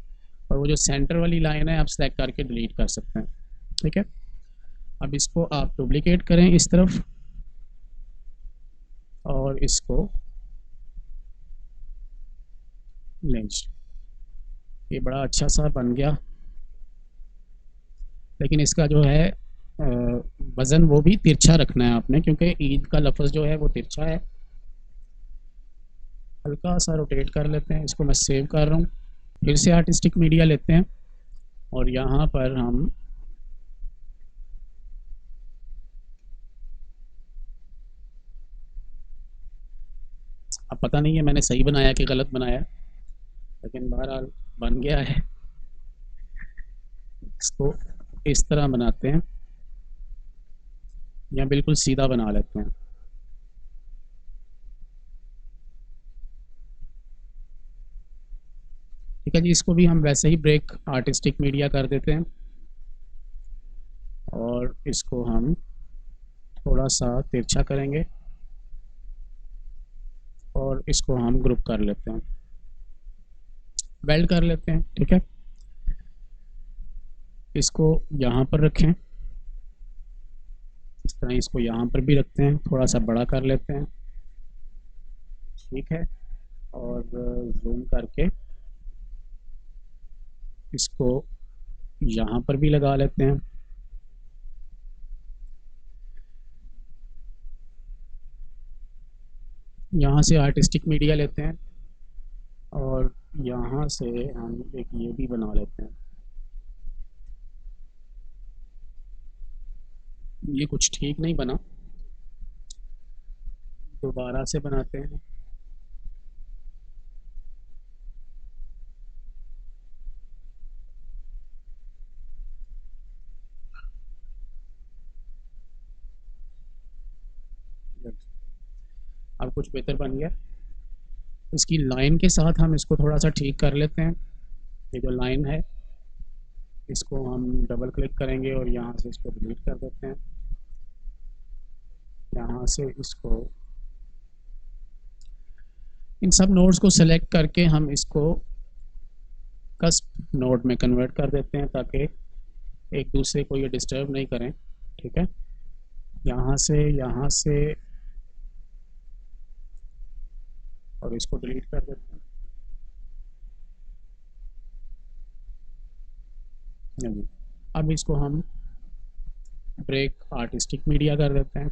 Speaker 1: और वो जो सेंटर वाली लाइन है आप सेलेक्ट करके डिलीट कर सकते हैं। ठीक है, अब इसको आप डुप्लीकेट करें इस तरफ, और इसको लेंज, ये बड़ा अच्छा सा बन गया, लेकिन इसका जो है वज़न वो भी तिरछा रखना है आपने, क्योंकि ईद का लफ्ज़ जो है वो तिरछा है। हल्का सा रोटेट कर लेते हैं इसको, मैं सेव कर रहा हूँ। फिर से आर्टिस्टिक मीडिया लेते हैं, और यहाँ पर हम अब पता नहीं है मैंने सही बनाया कि गलत बनाया, लेकिन बहरहाल बन गया है। इसको इस तरह बनाते हैं, या बिल्कुल सीधा बना लेते हैं। ठीक है जी, इसको भी हम वैसे ही ब्रेक आर्टिस्टिक मीडिया कर देते हैं, और इसको हम थोड़ा सा तिरछा करेंगे, और इसको हम ग्रुप कर लेते हैं। वेल्ड कर लेते हैं, ठीक है। इसको यहाँ पर रखें, इस तरह इसको यहाँ पर भी रखते हैं, थोड़ा सा बड़ा कर लेते हैं, ठीक है। और जूम करके इसको यहाँ पर भी लगा लेते हैं। यहाँ से आर्टिस्टिक मीडिया लेते हैं और यहाँ से हम एक ये भी बना लेते हैं। ये कुछ ठीक नहीं बना, दोबारा से बनाते हैं। अब कुछ बेहतर बन गया। इसकी लाइन के साथ हम इसको थोड़ा सा ठीक कर लेते हैं। ये जो लाइन है इसको हम डबल क्लिक करेंगे और यहाँ से इसको डिलीट कर देते हैं। यहाँ से इसको, इन सब नोड्स को सेलेक्ट करके हम इसको कस्प नोड में कन्वर्ट कर देते हैं ताकि एक दूसरे को ये डिस्टर्ब नहीं करें, ठीक है। यहाँ से और इसको डिलीट कर देते हैं। नहीं, अब इसको हम ब्रेक आर्टिस्टिक मीडिया कर देते हैं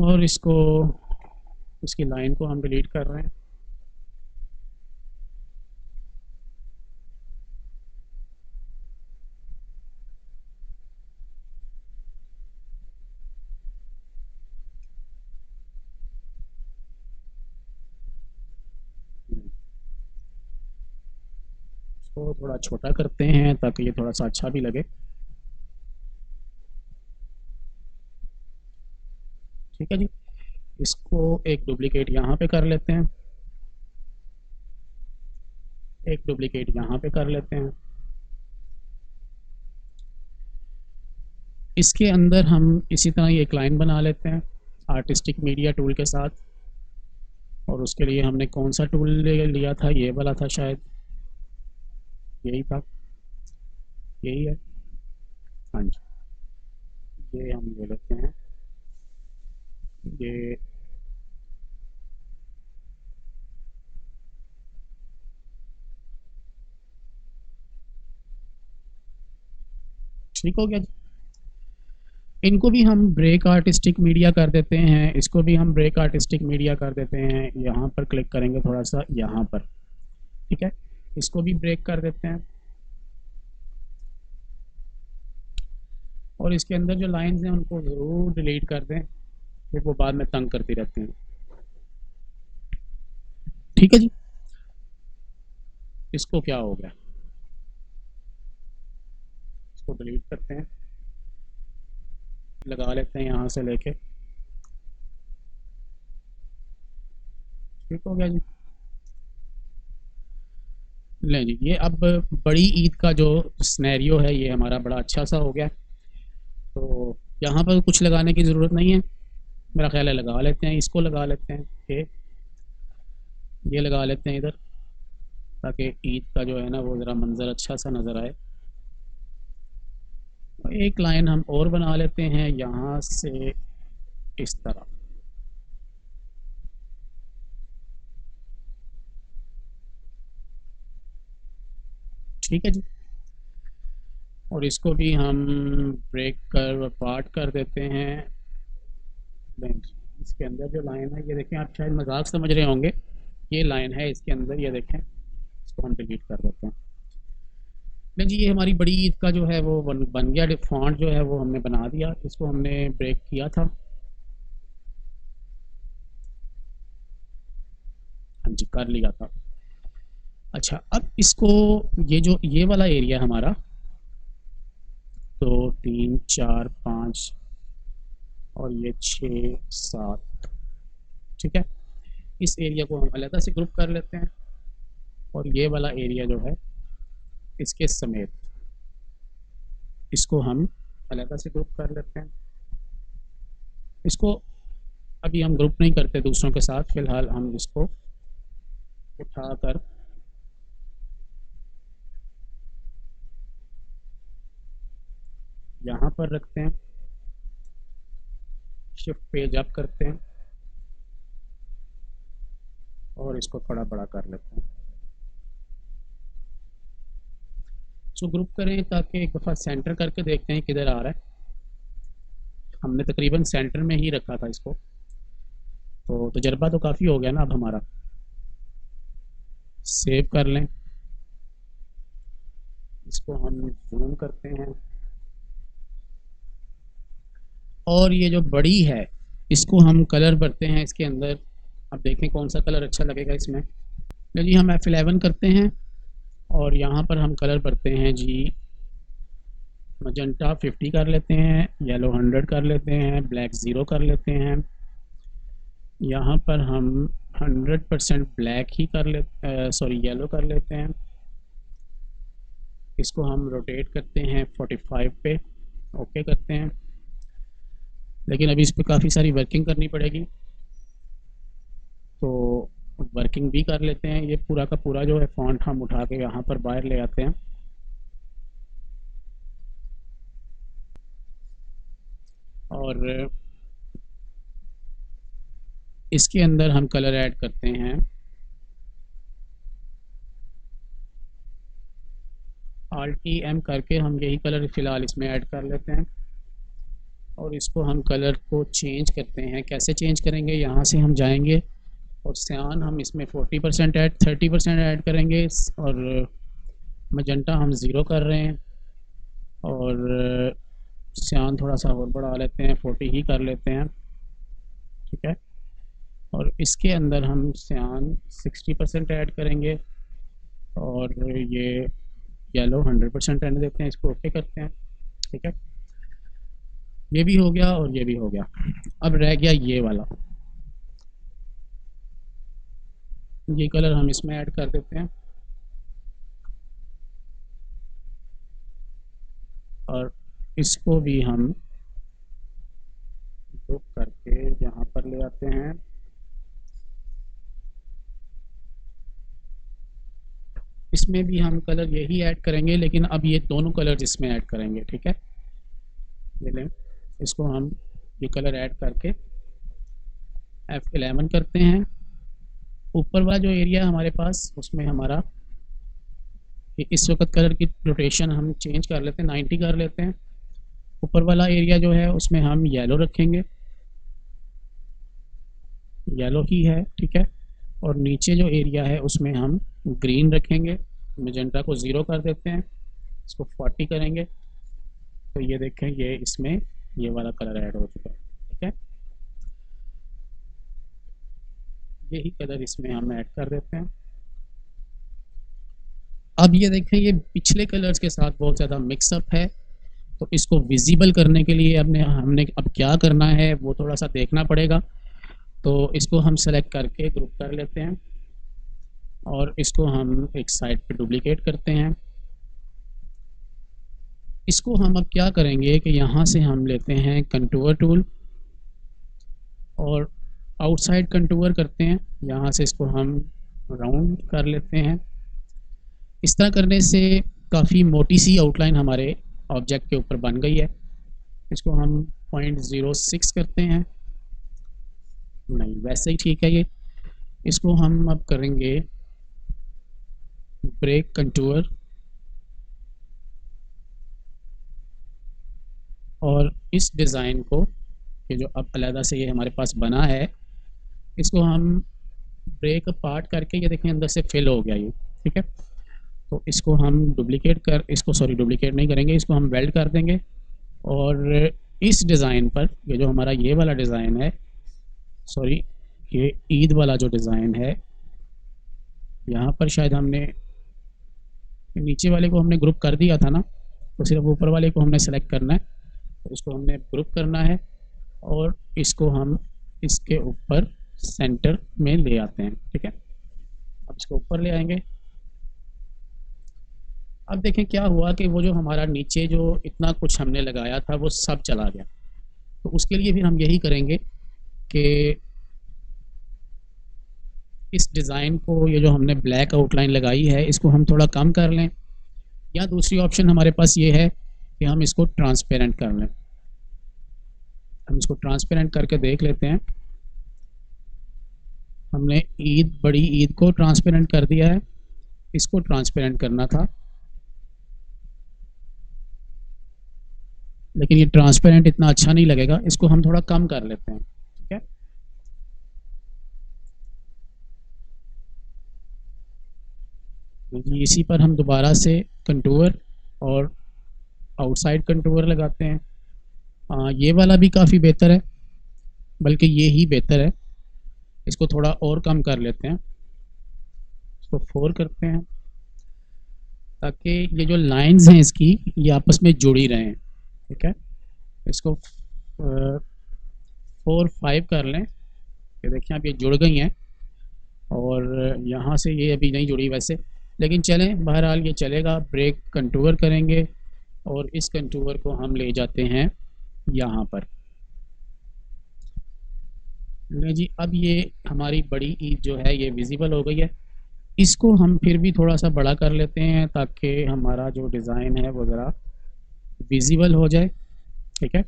Speaker 1: और इसको, इसकी लाइन को हम डिलीट कर रहे हैं। इसको थोड़ा छोटा करते हैं ताकि ये थोड़ा सा अच्छा भी लगे, ठीक है जी। इसको एक डुप्लीकेट यहाँ पे कर लेते हैं, एक डुप्लीकेट यहाँ पे कर लेते हैं। इसके अंदर हम इसी तरह एक लाइन बना लेते हैं आर्टिस्टिक मीडिया टूल के साथ, और उसके लिए हमने कौन सा टूल लिया था, ये वाला था शायद, यही था, यही है, हाँ जी। ये हम ले लेते हैं, ये ठीक हो गया जी। इनको भी हम ब्रेक आर्टिस्टिक मीडिया कर देते हैं, इसको भी हम ब्रेक आर्टिस्टिक मीडिया कर देते हैं। यहाँ पर क्लिक करेंगे थोड़ा सा यहाँ पर, ठीक है। इसको भी ब्रेक कर देते हैं और इसके अंदर जो लाइंस हैं उनको ज़रूर डिलीट कर दें, फिर वो बाद में तंग करती रहती हैं, ठीक है जी। इसको क्या हो गया, इसको डिलीट करते हैं, लगा लेते हैं यहाँ से लेके, ठीक हो गया जी। लें जी, ये अब बड़ी ईद का जो स्नैरियो है ये हमारा बड़ा अच्छा सा हो गया। तो यहाँ पर कुछ लगाने की ज़रूरत नहीं है, मेरा ख्याल है लगा लेते हैं, इसको लगा लेते हैं, ये लगा लेते हैं इधर, ताकि ईद का जो है ना वो ज़रा मंज़र अच्छा सा नज़र आए। एक लाइन हम और बना लेते हैं यहाँ से इस तरह, ठीक है जी। और इसको भी हम ब्रेक कर पार्ट कर देते हैं। इसके अंदर जो लाइन है ये देखें, आप शायद मजाक समझ रहे होंगे, ये लाइन है इसके अंदर, ये देखें, इसको हम डिलीट कर देते हैं। नहीं जी, ये हमारी बड़ी ईद का जो है वो बन गया, फॉन्ट जो है वो हमने बना दिया, इसको हमने ब्रेक किया था, हाँ जी कर लिया था। अच्छा, अब इसको, ये जो ये वाला एरिया हमारा, तो 3 4 5 और ये 6 7, ठीक है। इस एरिया को हम अलग से ग्रुप कर लेते हैं और ये वाला एरिया जो है इसके समेत इसको हम अलग से ग्रुप कर लेते हैं। इसको अभी हम ग्रुप नहीं करते दूसरों के साथ, फिलहाल हम इसको उठा कर यहाँ पर रखते हैं, शिफ्ट पेज अप करते हैं और इसको थोड़ा बड़ा कर लेते हैं। सो ग्रुप करें ताकि एक दफ़ा सेंटर करके देखते हैं किधर आ रहा है। हमने तकरीबन सेंटर में ही रखा था इसको, तो तजर्बा तो काफ़ी हो गया ना अब हमारा। सेव कर लें, इसको हम जूम करते हैं और ये जो बड़ी है इसको हम कलर भरते हैं इसके अंदर। अब देखें कौन सा कलर अच्छा लगेगा इसमें। चलिए हम F11 करते हैं और यहाँ पर हम कलर भरते हैं जी, मजंटा 50 कर लेते हैं, येलो 100 कर लेते हैं, ब्लैक 0 कर लेते हैं। यहाँ पर हम 100% ब्लैक ही कर लेते, सॉरी येलो कर लेते हैं। इसको हम रोटेट करते हैं 45 पे, ओके करते हैं। लेकिन अभी इस पर काफ़ी सारी वर्किंग करनी पड़ेगी, तो वर्किंग भी कर लेते हैं। ये पूरा का पूरा जो है फॉन्ट हम उठा के यहाँ पर बाहर ले आते हैं और इसके अंदर हम कलर ऐड करते हैं। Alt+M करके हम यही कलर फ़िलहाल इसमें ऐड कर लेते हैं और इसको हम कलर को चेंज करते हैं। कैसे चेंज करेंगे, यहाँ से हम जाएंगे और सियान हम इसमें 40% ऐड 30% ऐड करेंगे और मजंटा हम 0 कर रहे हैं और सियान थोड़ा सा और बढ़ा लेते हैं, 40 ही कर लेते हैं, ठीक है। और इसके अंदर हम सियान 60% ऐड करेंगे और ये येलो 100% रहने देते हैं, इसको ओके करते हैं, ठीक है। ये भी हो गया और ये भी हो गया। अब रह गया ये वाला, ये कलर हम इसमें ऐड कर देते हैं और इसको भी हम ग्रुप करके यहाँ पर ले आते हैं। इसमें भी हम कलर यही ऐड करेंगे, लेकिन अब ये दोनों कलर इसमें ऐड करेंगे, ठीक है। ये लें, इसको हम ये कलर ऐड करके F11 करते हैं। ऊपर वाला जो एरिया हमारे पास उसमें हमारा इस वक्त कलर की रोटेशन हम चेंज कर लेते हैं, 90 कर लेते हैं। ऊपर वाला एरिया जो है उसमें हम येलो रखेंगे, येलो ही है, ठीक है। और नीचे जो एरिया है उसमें हम ग्रीन रखेंगे। मेजेंटा को 0 कर देते हैं, इसको 40 करेंगे, तो ये देखें ये इसमें ये वाला कलर ऐड हो चुका है, ठीक है। यही कलर इसमें हम ऐड कर देते हैं। अब ये देखें ये पिछले कलर्स के साथ बहुत ज़्यादा मिक्सअप है, तो इसको विजिबल करने के लिए हमने अब क्या करना है वो थोड़ा सा देखना पड़ेगा। तो इसको हम सेलेक्ट करके ग्रुप कर लेते हैं और इसको हम एक साइड पे डुप्लीकेट करते हैं। इसको हम अब क्या करेंगे कि यहाँ से हम लेते हैं कंटूर टूल और आउटसाइड कंटूर करते हैं। यहाँ से इसको हम राउंड कर लेते हैं। इस तरह करने से काफ़ी मोटी सी आउटलाइन हमारे ऑब्जेक्ट के ऊपर बन गई है। इसको हम 0.06 करते हैं, नहीं वैसे ही ठीक है ये। इसको हम अब करेंगे ब्रेक कंटूर और इस डिज़ाइन को, ये जो अब अलहदा से ये हमारे पास बना है, इसको हम ब्रेक पार्ट करके ये देखें अंदर से फिल हो गया ये, ठीक है। तो इसको हम डुप्लीकेट नहीं करेंगे, इसको हम वेल्ड कर देंगे और इस डिज़ाइन पर ये जो हमारा ये वाला डिज़ाइन है, सॉरी ये ईद वाला जो डिज़ाइन है, यहाँ पर शायद हमने नीचे वाले को हमने ग्रुप कर दिया था ना, तो सिर्फ ऊपर वाले को हमने सेलेक्ट करना है, तो इसको हमने ग्रुप करना है और इसको हम इसके ऊपर सेंटर में ले आते हैं, ठीक है। अब इसको ऊपर ले आएंगे। अब देखें क्या हुआ कि वो जो हमारा नीचे जो इतना कुछ हमने लगाया था वो सब चला गया। तो उसके लिए फिर हम यही करेंगे कि इस डिज़ाइन को, ये जो हमने ब्लैक आउटलाइन लगाई है, इसको हम थोड़ा कम कर लें, या दूसरी ऑप्शन हमारे पास ये है कि हम इसको ट्रांसपेरेंट कर लें। हम इसको ट्रांसपेरेंट करके देख लेते हैं। हमने बड़ी ईद को ट्रांसपेरेंट कर दिया है, इसको ट्रांसपेरेंट करना था, लेकिन ये ट्रांसपेरेंट इतना अच्छा नहीं लगेगा, इसको हम थोड़ा कम कर लेते हैं। ठीक है, इसी पर हम दोबारा से कंटूर और आउटसाइड कंटूर लगाते हैं। ये वाला भी काफ़ी बेहतर है, बल्कि ये ही बेहतर है। इसको थोड़ा और कम कर लेते हैं, इसको 4 करते हैं, ताकि ये जो लाइंस हैं इसकी ये आपस में जुड़ी रहें। ठीक है, इसको 4-5 कर लें। ये देखिए अब ये जुड़ गई हैं, और यहाँ से ये अभी नहीं जुड़ी वैसे, लेकिन चलें, बहरहाल ये चलेगा। ब्रेक कंटूर करेंगे और इस कंटूर को हम ले जाते हैं यहाँ पर। नहीं जी, अब ये हमारी बड़ी ईद जो है ये विजिबल हो गई है। इसको हम फिर भी थोड़ा सा बड़ा कर लेते हैं, ताकि हमारा जो डिज़ाइन है वो ज़रा विजिबल हो जाए। ठीक है,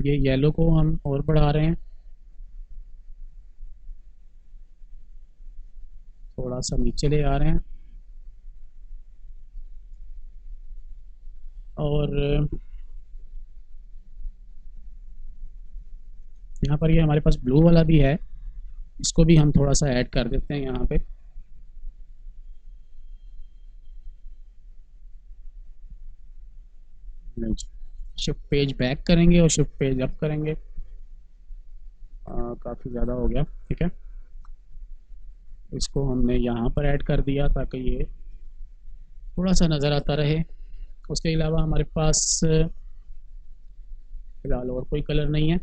Speaker 1: ये येलो को हम और बढ़ा रहे हैं, थोड़ा सा नीचे ले आ रहे हैं, और यहाँ पर ये हमारे पास ब्लू वाला भी है, इसको भी हम थोड़ा सा ऐड कर देते हैं यहाँ पे। शिफ्ट पेज बैक करेंगे और शिफ्ट पेज अप करेंगे। काफ़ी ज़्यादा हो गया। ठीक है, इसको हमने यहाँ पर ऐड कर दिया ताकि ये थोड़ा सा नज़र आता रहे। उसके अलावा हमारे पास फ़िलहाल और कोई कलर नहीं है।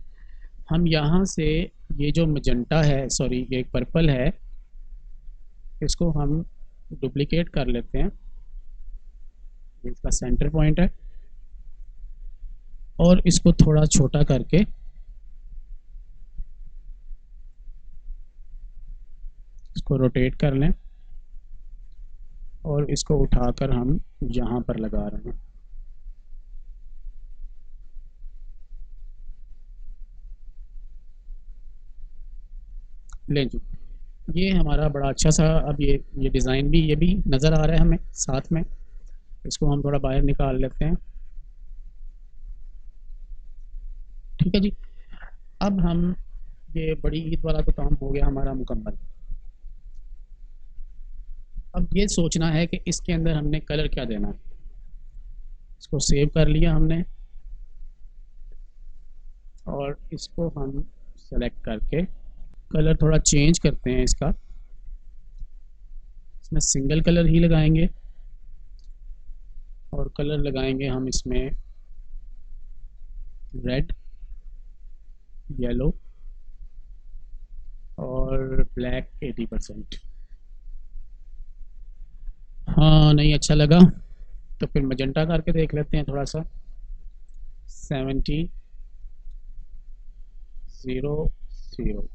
Speaker 1: हम यहाँ से ये जो मजंटा है, सॉरी ये पर्पल है, इसको हम डुप्लिकेट कर लेते हैं। इसका सेंटर पॉइंट है, और इसको थोड़ा छोटा करके इसको रोटेट कर लें, और इसको उठाकर हम यहाँ पर लगा रहे हैं। ले जी, ये हमारा बड़ा अच्छा सा अब ये डिज़ाइन भी ये भी नज़र आ रहा है हमें साथ में। इसको हम थोड़ा बाहर निकाल लेते हैं। ठीक है जी, अब हम ये बड़ी ईद वाला तो काम हो गया हमारा मुकम्मल। अब ये सोचना है कि इसके अंदर हमने कलर क्या देना है। इसको सेव कर लिया हमने, और इसको हम सेलेक्ट करके कलर थोड़ा चेंज करते हैं इसका। इसमें सिंगल कलर ही लगाएंगे, और कलर लगाएंगे हम इसमें रेड, येलो और ब्लैक 80%। हाँ नहीं अच्छा लगा, तो फिर मजंटा करके देख लेते हैं थोड़ा सा। 70-0-0,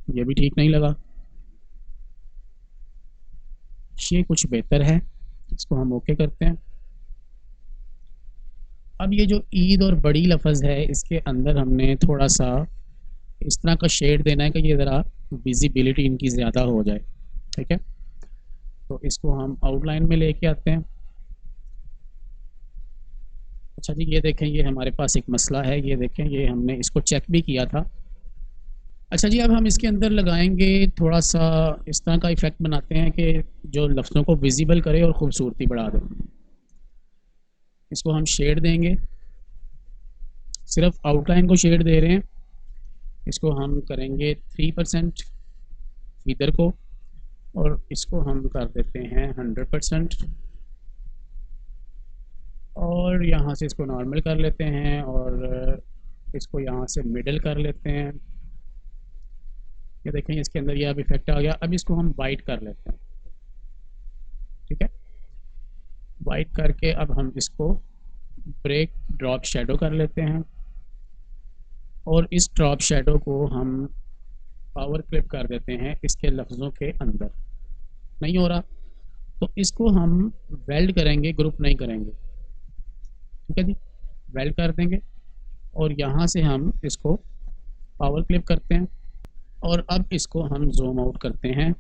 Speaker 1: ये भी ठीक नहीं लगा, ये कुछ बेहतर है, इसको हम ओके करते हैं। अब ये जो ईद और बड़ी लफ्ज़ है, इसके अंदर हमने थोड़ा सा इस तरह का शेड देना है कि ये ज़रा विजिबिलिटी इनकी ज़्यादा हो जाए। ठीक है, तो इसको हम आउटलाइन में लेके आते हैं। अच्छा जी, ये देखें, ये हमारे पास एक मसला है, ये देखें, ये हमने इसको चेक भी किया था। अच्छा जी, अब हम इसके अंदर लगाएंगे थोड़ा सा इस तरह का इफ़ेक्ट बनाते हैं कि जो लफ्ज़ों को विजिबल करे और ख़ूबसूरती बढ़ा दे। इसको हम शेड देंगे, सिर्फ आउटलाइन को शेड दे रहे हैं। इसको हम करेंगे 3% इधर को, और इसको हम कर देते हैं 100%, और यहाँ से इसको नॉर्मल कर लेते हैं, और इसको यहाँ से मिडल कर लेते हैं। ये देखें, इसके अंदर ये अब इफेक्ट आ गया। अब इसको हम वाइट कर लेते हैं। ठीक है, वाइट करके अब हम इसको ब्रेक ड्रॉप शेडो कर लेते हैं, और इस ड्रॉप शेडो को हम पावर क्लिप कर देते हैं इसके लफ्ज़ों के अंदर। नहीं हो रहा, तो इसको हम वेल्ड करेंगे, ग्रुप नहीं करेंगे। ठीक है जी, वेल्ड कर देंगे और यहाँ से हम इसको पावर क्लिप करते हैं और अब इसको हम जूम आउट करते हैं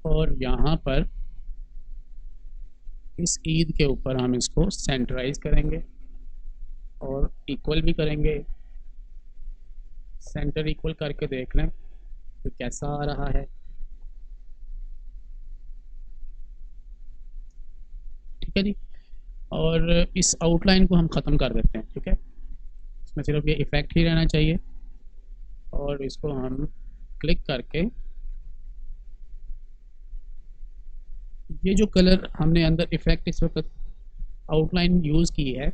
Speaker 1: और यहाँ पर इस ईद के ऊपर हम इसको सेंटराइज करेंगे और इक्वल भी करेंगे। सेंटर इक्वल करके देख लें तो कैसा आ रहा है। ठीक है जी, और इस आउटलाइन को हम ख़त्म कर देते हैं। ठीक है, इसमें सिर्फ ये इफ़ेक्ट ही रहना चाहिए और इसको हम क्लिक करके ये जो कलर हमने अंदर इफ़ेक्ट इस वक्त आउटलाइन यूज़ की है,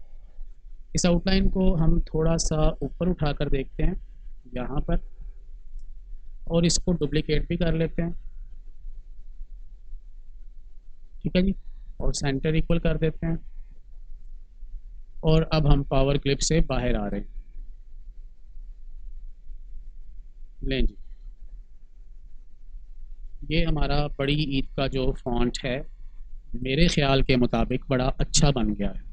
Speaker 1: इस आउटलाइन को हम थोड़ा सा ऊपर उठा कर देखते हैं यहाँ पर और इसको डुप्लिकेट भी कर लेते हैं। ठीक है जी, और सेंटर इक्वल कर देते हैं और अब हम पावर क्लिप से बाहर आ रहे हैं। लें जी, ये हमारा बड़ी ईद का जो फॉन्ट है मेरे ख्याल के मुताबिक बड़ा अच्छा बन गया है।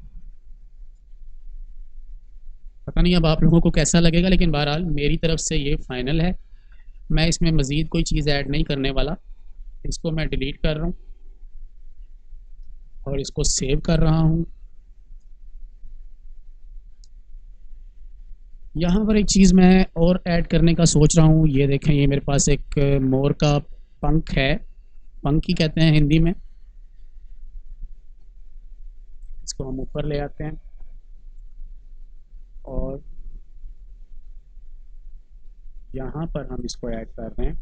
Speaker 1: पता नहीं अब आप लोगों को कैसा लगेगा, लेकिन बहरहाल मेरी तरफ से ये फ़ाइनल है। मैं इसमें मज़ीद कोई चीज़ ऐड नहीं करने वाला। इसको मैं डिलीट कर रहा हूँ और इसको सेव कर रहा हूँ। यहाँ पर एक चीज़ मैं और ऐड करने का सोच रहा हूँ। ये देखें, ये मेरे पास एक मोर का पंख है, पंख ही कहते हैं हिंदी में। इसको हम ऊपर ले आते हैं और यहाँ पर हम इसको ऐड कर रहे हैं।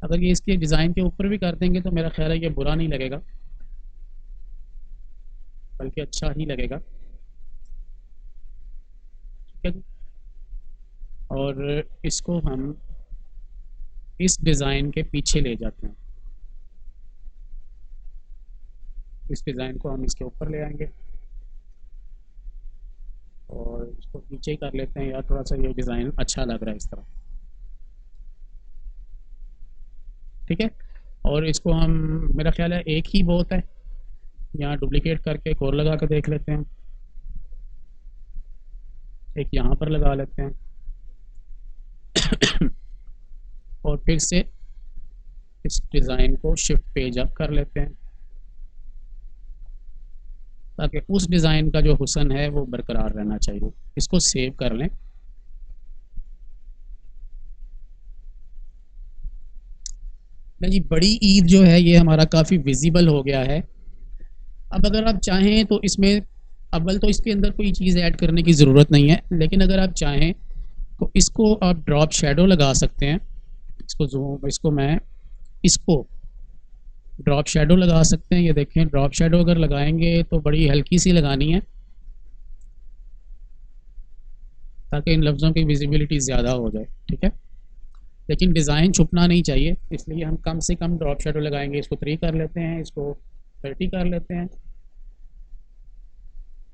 Speaker 1: अगर ये इसके डिज़ाइन के ऊपर भी कर देंगे तो मेरा ख्याल है ये बुरा नहीं लगेगा, बल्कि अच्छा ही लगेगा। ठीक है जी, और इसको हम इस डिज़ाइन के पीछे ले जाते हैं। इस डिज़ाइन को हम इसके ऊपर ले आएंगे और इसको पीछे ही कर लेते हैं। यार थोड़ा सा ये डिज़ाइन अच्छा लग रहा है इस तरह। ठीक है, और इसको हम, मेरा ख्याल है एक ही बहुत है। यहाँ डुप्लीकेट करके एक और लगा कर देख लेते हैं। एक यहाँ पर लगा लेते हैं और फिर से इस डिज़ाइन को शिफ्ट पेज अप कर लेते हैं ताकि उस डिज़ाइन का जो हुस्न है वो बरकरार रहना चाहिए। इसको सेव कर लें। नहीं जी, बड़ी ईद जो है ये हमारा काफ़ी विजिबल हो गया है। अब अगर आप चाहें तो इसमें, अव्वल तो इसके अंदर कोई चीज़ ऐड करने की ज़रूरत नहीं है, लेकिन अगर आप चाहें तो इसको आप ड्रॉप शेडो लगा सकते हैं। इसको जूम, इसको ड्रॉप शेडो लगा सकते हैं। ये देखें, ड्रॉप शेडो अगर लगाएंगे तो बड़ी हल्की सी लगानी है ताकि इन लफ्ज़ों की विजिबिलिटी ज़्यादा हो जाए। ठीक है, लेकिन डिज़ाइन छुपना नहीं चाहिए, इसलिए हम कम से कम ड्रॉप शेडो लगाएंगे। इसको 3 कर लेते हैं, इसको 30 कर लेते हैं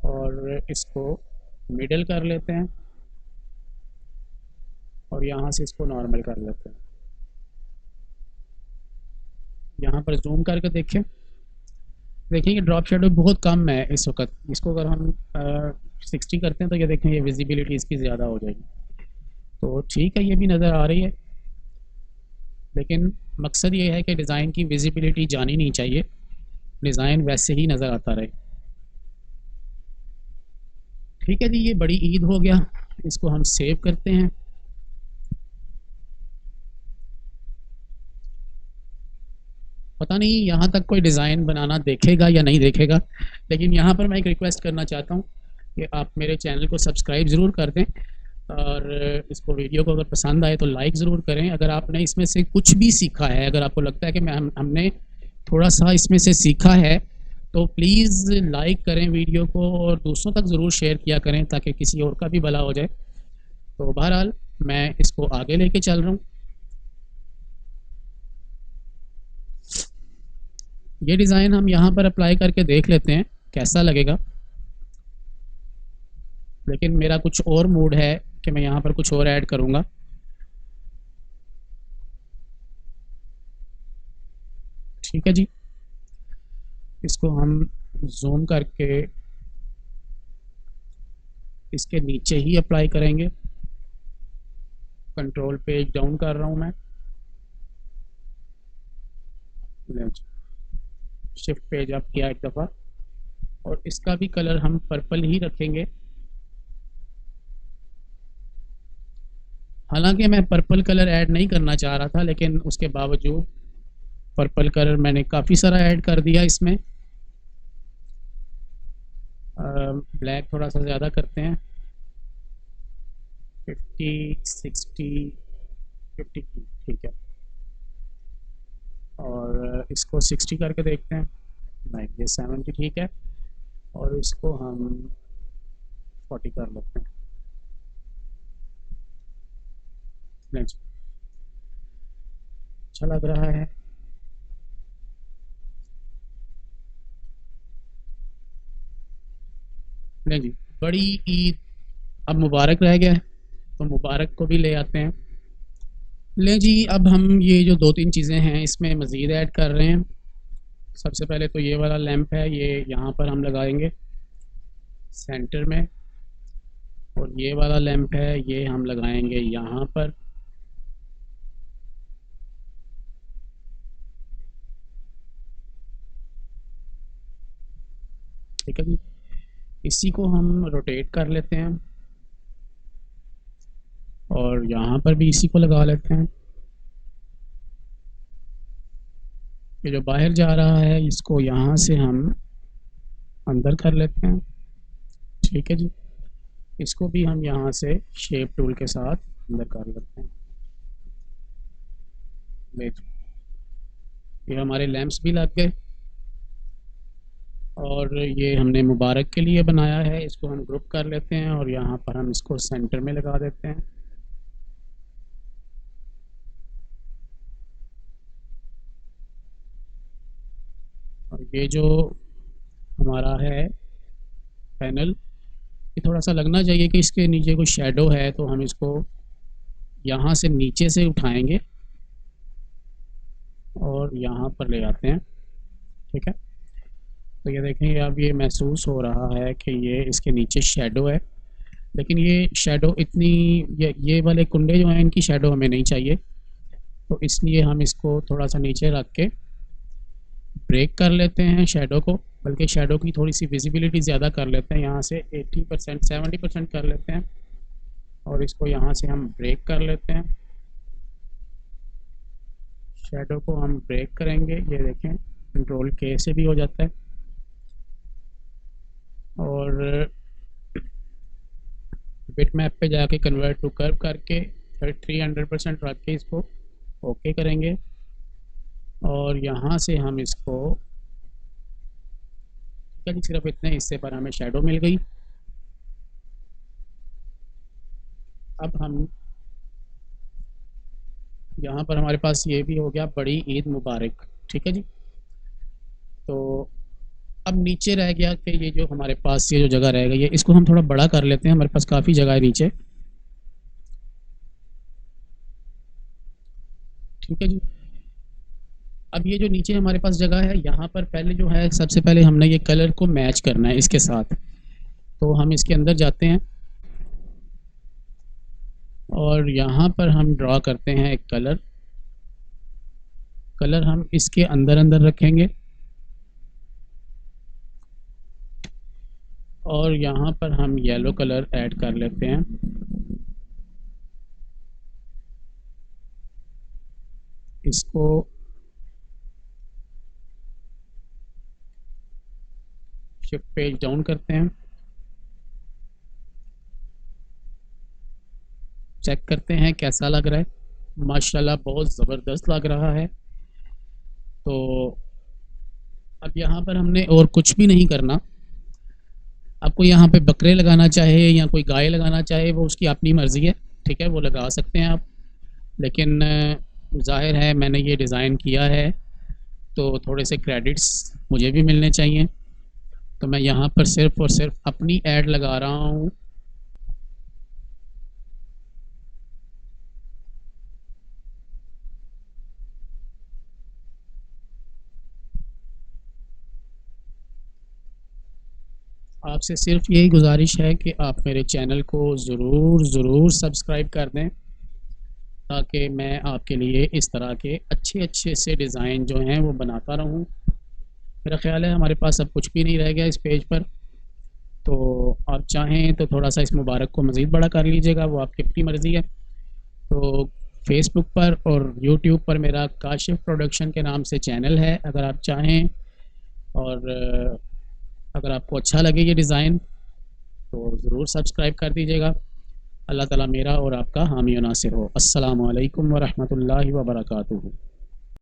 Speaker 1: और इसको मिडल कर लेते हैं और यहाँ से इसको नॉर्मल कर लेते हैं। यहाँ पर जूम करके देखें, देखें कि ड्रॉप शेडो बहुत कम है इस वक्त। इसको अगर हम 60 करते हैं तो ये देखें, ये विजिबिलिटी इसकी ज़्यादा हो जाएगी। तो ठीक है, ये भी नज़र आ रही है, लेकिन मकसद ये है कि डिज़ाइन की विजिबिलिटी जानी नहीं चाहिए, डिज़ाइन वैसे ही नज़र आता रहे। ठीक है जी, ये बड़ी ईद हो गया। इसको हम सेव करते हैं। पता नहीं यहाँ तक कोई डिज़ाइन बनाना देखेगा या नहीं देखेगा, लेकिन यहाँ पर मैं एक रिक्वेस्ट करना चाहता हूँ कि आप मेरे चैनल को सब्सक्राइब ज़रूर कर दें और इसको, वीडियो को अगर पसंद आए तो लाइक ज़रूर करें। अगर आपने इसमें से कुछ भी सीखा है, अगर आपको लगता है कि हमने थोड़ा सा इसमें से सीखा है, तो प्लीज़ लाइक करें वीडियो को और दूसरों तक ज़रूर शेयर किया करें ताकि किसी और का भी भला हो जाए। तो बहरहाल मैं इसको आगे लेके चल रहा हूँ। ये डिज़ाइन हम यहाँ पर अप्लाई करके देख लेते हैं कैसा लगेगा, लेकिन मेरा कुछ और मूड है कि मैं यहाँ पर कुछ और ऐड करूँगा। ठीक है जी। इसको हम जूम करके इसके नीचे ही अप्लाई करेंगे। कंट्रोल पेज डाउन कर रहा हूँ मैं, शिफ्ट पेज अप किया एक दफ़ा, और इसका भी कलर हम पर्पल ही रखेंगे। हालांकि मैं पर्पल कलर ऐड नहीं करना चाह रहा था, लेकिन उसके बावजूद पर्पल कलर मैंने काफ़ी सारा ऐड कर दिया इसमें। ब्लैक थोड़ा सा ज़्यादा करते हैं, 50 60 50 ठीक है। और इसको 60 करके देखते हैं, नहीं ये 70 ठीक है। और इसको हम 40 कर लेते हैं। नेक्स्ट, अच्छा लग रहा है। नहीं जी, बड़ी ईद अब मुबारक रह गया है, तो मुबारक को भी ले आते हैं। ले जी, अब हम ये जो दो तीन चीज़ें हैं इसमें मज़ीद ऐड कर रहे हैं। सबसे पहले तो ये वाला लैंप है, ये यहाँ पर हम लगाएंगे सेंटर में, और ये वाला लैंप है ये हम लगाएंगे यहाँ पर। ठीक है जी, इसी को हम रोटेट कर लेते हैं और यहाँ पर भी इसी को लगा लेते हैं। ये जो बाहर जा रहा है इसको यहाँ से हम अंदर कर लेते हैं। ठीक है जी, इसको भी हम यहाँ से शेप टूल के साथ अंदर कर लेते हैं। ये हमारे लैंप्स भी लग गए, और ये हमने मुबारक के लिए बनाया है, इसको हम ग्रुप कर लेते हैं और यहाँ पर हम इसको सेंटर में लगा देते हैं। और ये जो हमारा है पैनल, ये थोड़ा सा लगना चाहिए कि इसके नीचे कोई शेडो है, तो हम इसको यहाँ से नीचे से उठाएंगे और यहाँ पर ले आते हैं। ठीक है, तो ये देखें अब ये महसूस हो रहा है कि ये इसके नीचे शेडो है, लेकिन ये शेडो इतनी, ये वाले कुंडे जो हैं इनकी शेडो हमें नहीं चाहिए, तो इसलिए हम इसको थोड़ा सा नीचे रख के ब्रेक कर लेते हैं शेडो को, बल्कि शेडो की थोड़ी सी विजिबिलिटी ज़्यादा कर लेते हैं, यहाँ से 80% 70% कर लेते हैं, और इसको यहाँ से हम ब्रेक कर लेते हैं। शेडो को हम ब्रेक करेंगे, ये देखें कंट्रोल के से भी हो जाता है। और बिट मैप पे जाके कन्वर्ट टू कर्व करके 300% रख के इसको ओके करेंगे, और यहाँ से हम इसको, ठीक है, सिर्फ इतने हिस्से पर हमें शेडो मिल गई। अब हम यहाँ पर हमारे पास ये भी हो गया बड़ी ईद मुबारक। ठीक है जी, तो अब नीचे रह गया कि ये जो हमारे पास ये जो जगह रह गई है इसको हम थोड़ा बड़ा कर लेते हैं, हमारे पास काफ़ी जगह है नीचे। ठीक है जी, अब ये जो नीचे हमारे पास जगह है यहाँ पर पहले जो है सबसे पहले हमने ये कलर को मैच करना है इसके साथ, तो हम इसके अंदर जाते हैं और यहाँ पर हम ड्रा करते हैं एक कलर। कलर हम इसके अंदर अंदर रखेंगे, और यहाँ पर हम येलो कलर ऐड कर लेते हैं। इसको शिफ्ट पेज डाउन करते हैं, चेक करते हैं कैसा लग रहा है। माशाल्लाह बहुत ज़बरदस्त लग रहा है। तो अब यहाँ पर हमने और कुछ भी नहीं करना। आपको यहाँ पे बकरे लगाना चाहे या कोई गाय लगाना चाहे वो उसकी अपनी मर्ज़ी है, ठीक है, वो लगा सकते हैं आप, लेकिन ज़ाहिर है मैंने ये डिज़ाइन किया है तो थोड़े से क्रेडिट्स मुझे भी मिलने चाहिए, तो मैं यहाँ पर सिर्फ़ और सिर्फ अपनी ऐड लगा रहा हूँ। आपसे सिर्फ यही गुजारिश है कि आप मेरे चैनल को ज़रूर सब्सक्राइब कर दें, ताकि मैं आपके लिए इस तरह के अच्छे अच्छे से डिज़ाइन जो हैं वो बनाता रहूं। मेरा ख़्याल है हमारे पास अब कुछ भी नहीं रह गया इस पेज पर, तो आप चाहें तो थोड़ा सा इस मुबारक को मज़ीद बड़ा कर लीजिएगा, वो आपकी अपनी मर्ज़ी है। तो फेसबुक पर और यूट्यूब पर मेरा काशिफ प्रोडक्शन के नाम से चैनल है, अगर आप चाहें। और अगर आपको अच्छा लगे ये डिज़ाइन तो ज़रूर सब्सक्राइब कर दीजिएगा। अल्लाह ताला मेरा और आपका हामी और नासिर हो। अस्सलामु अलैकुम व रहमतुल्लाहि व बरकातुहू।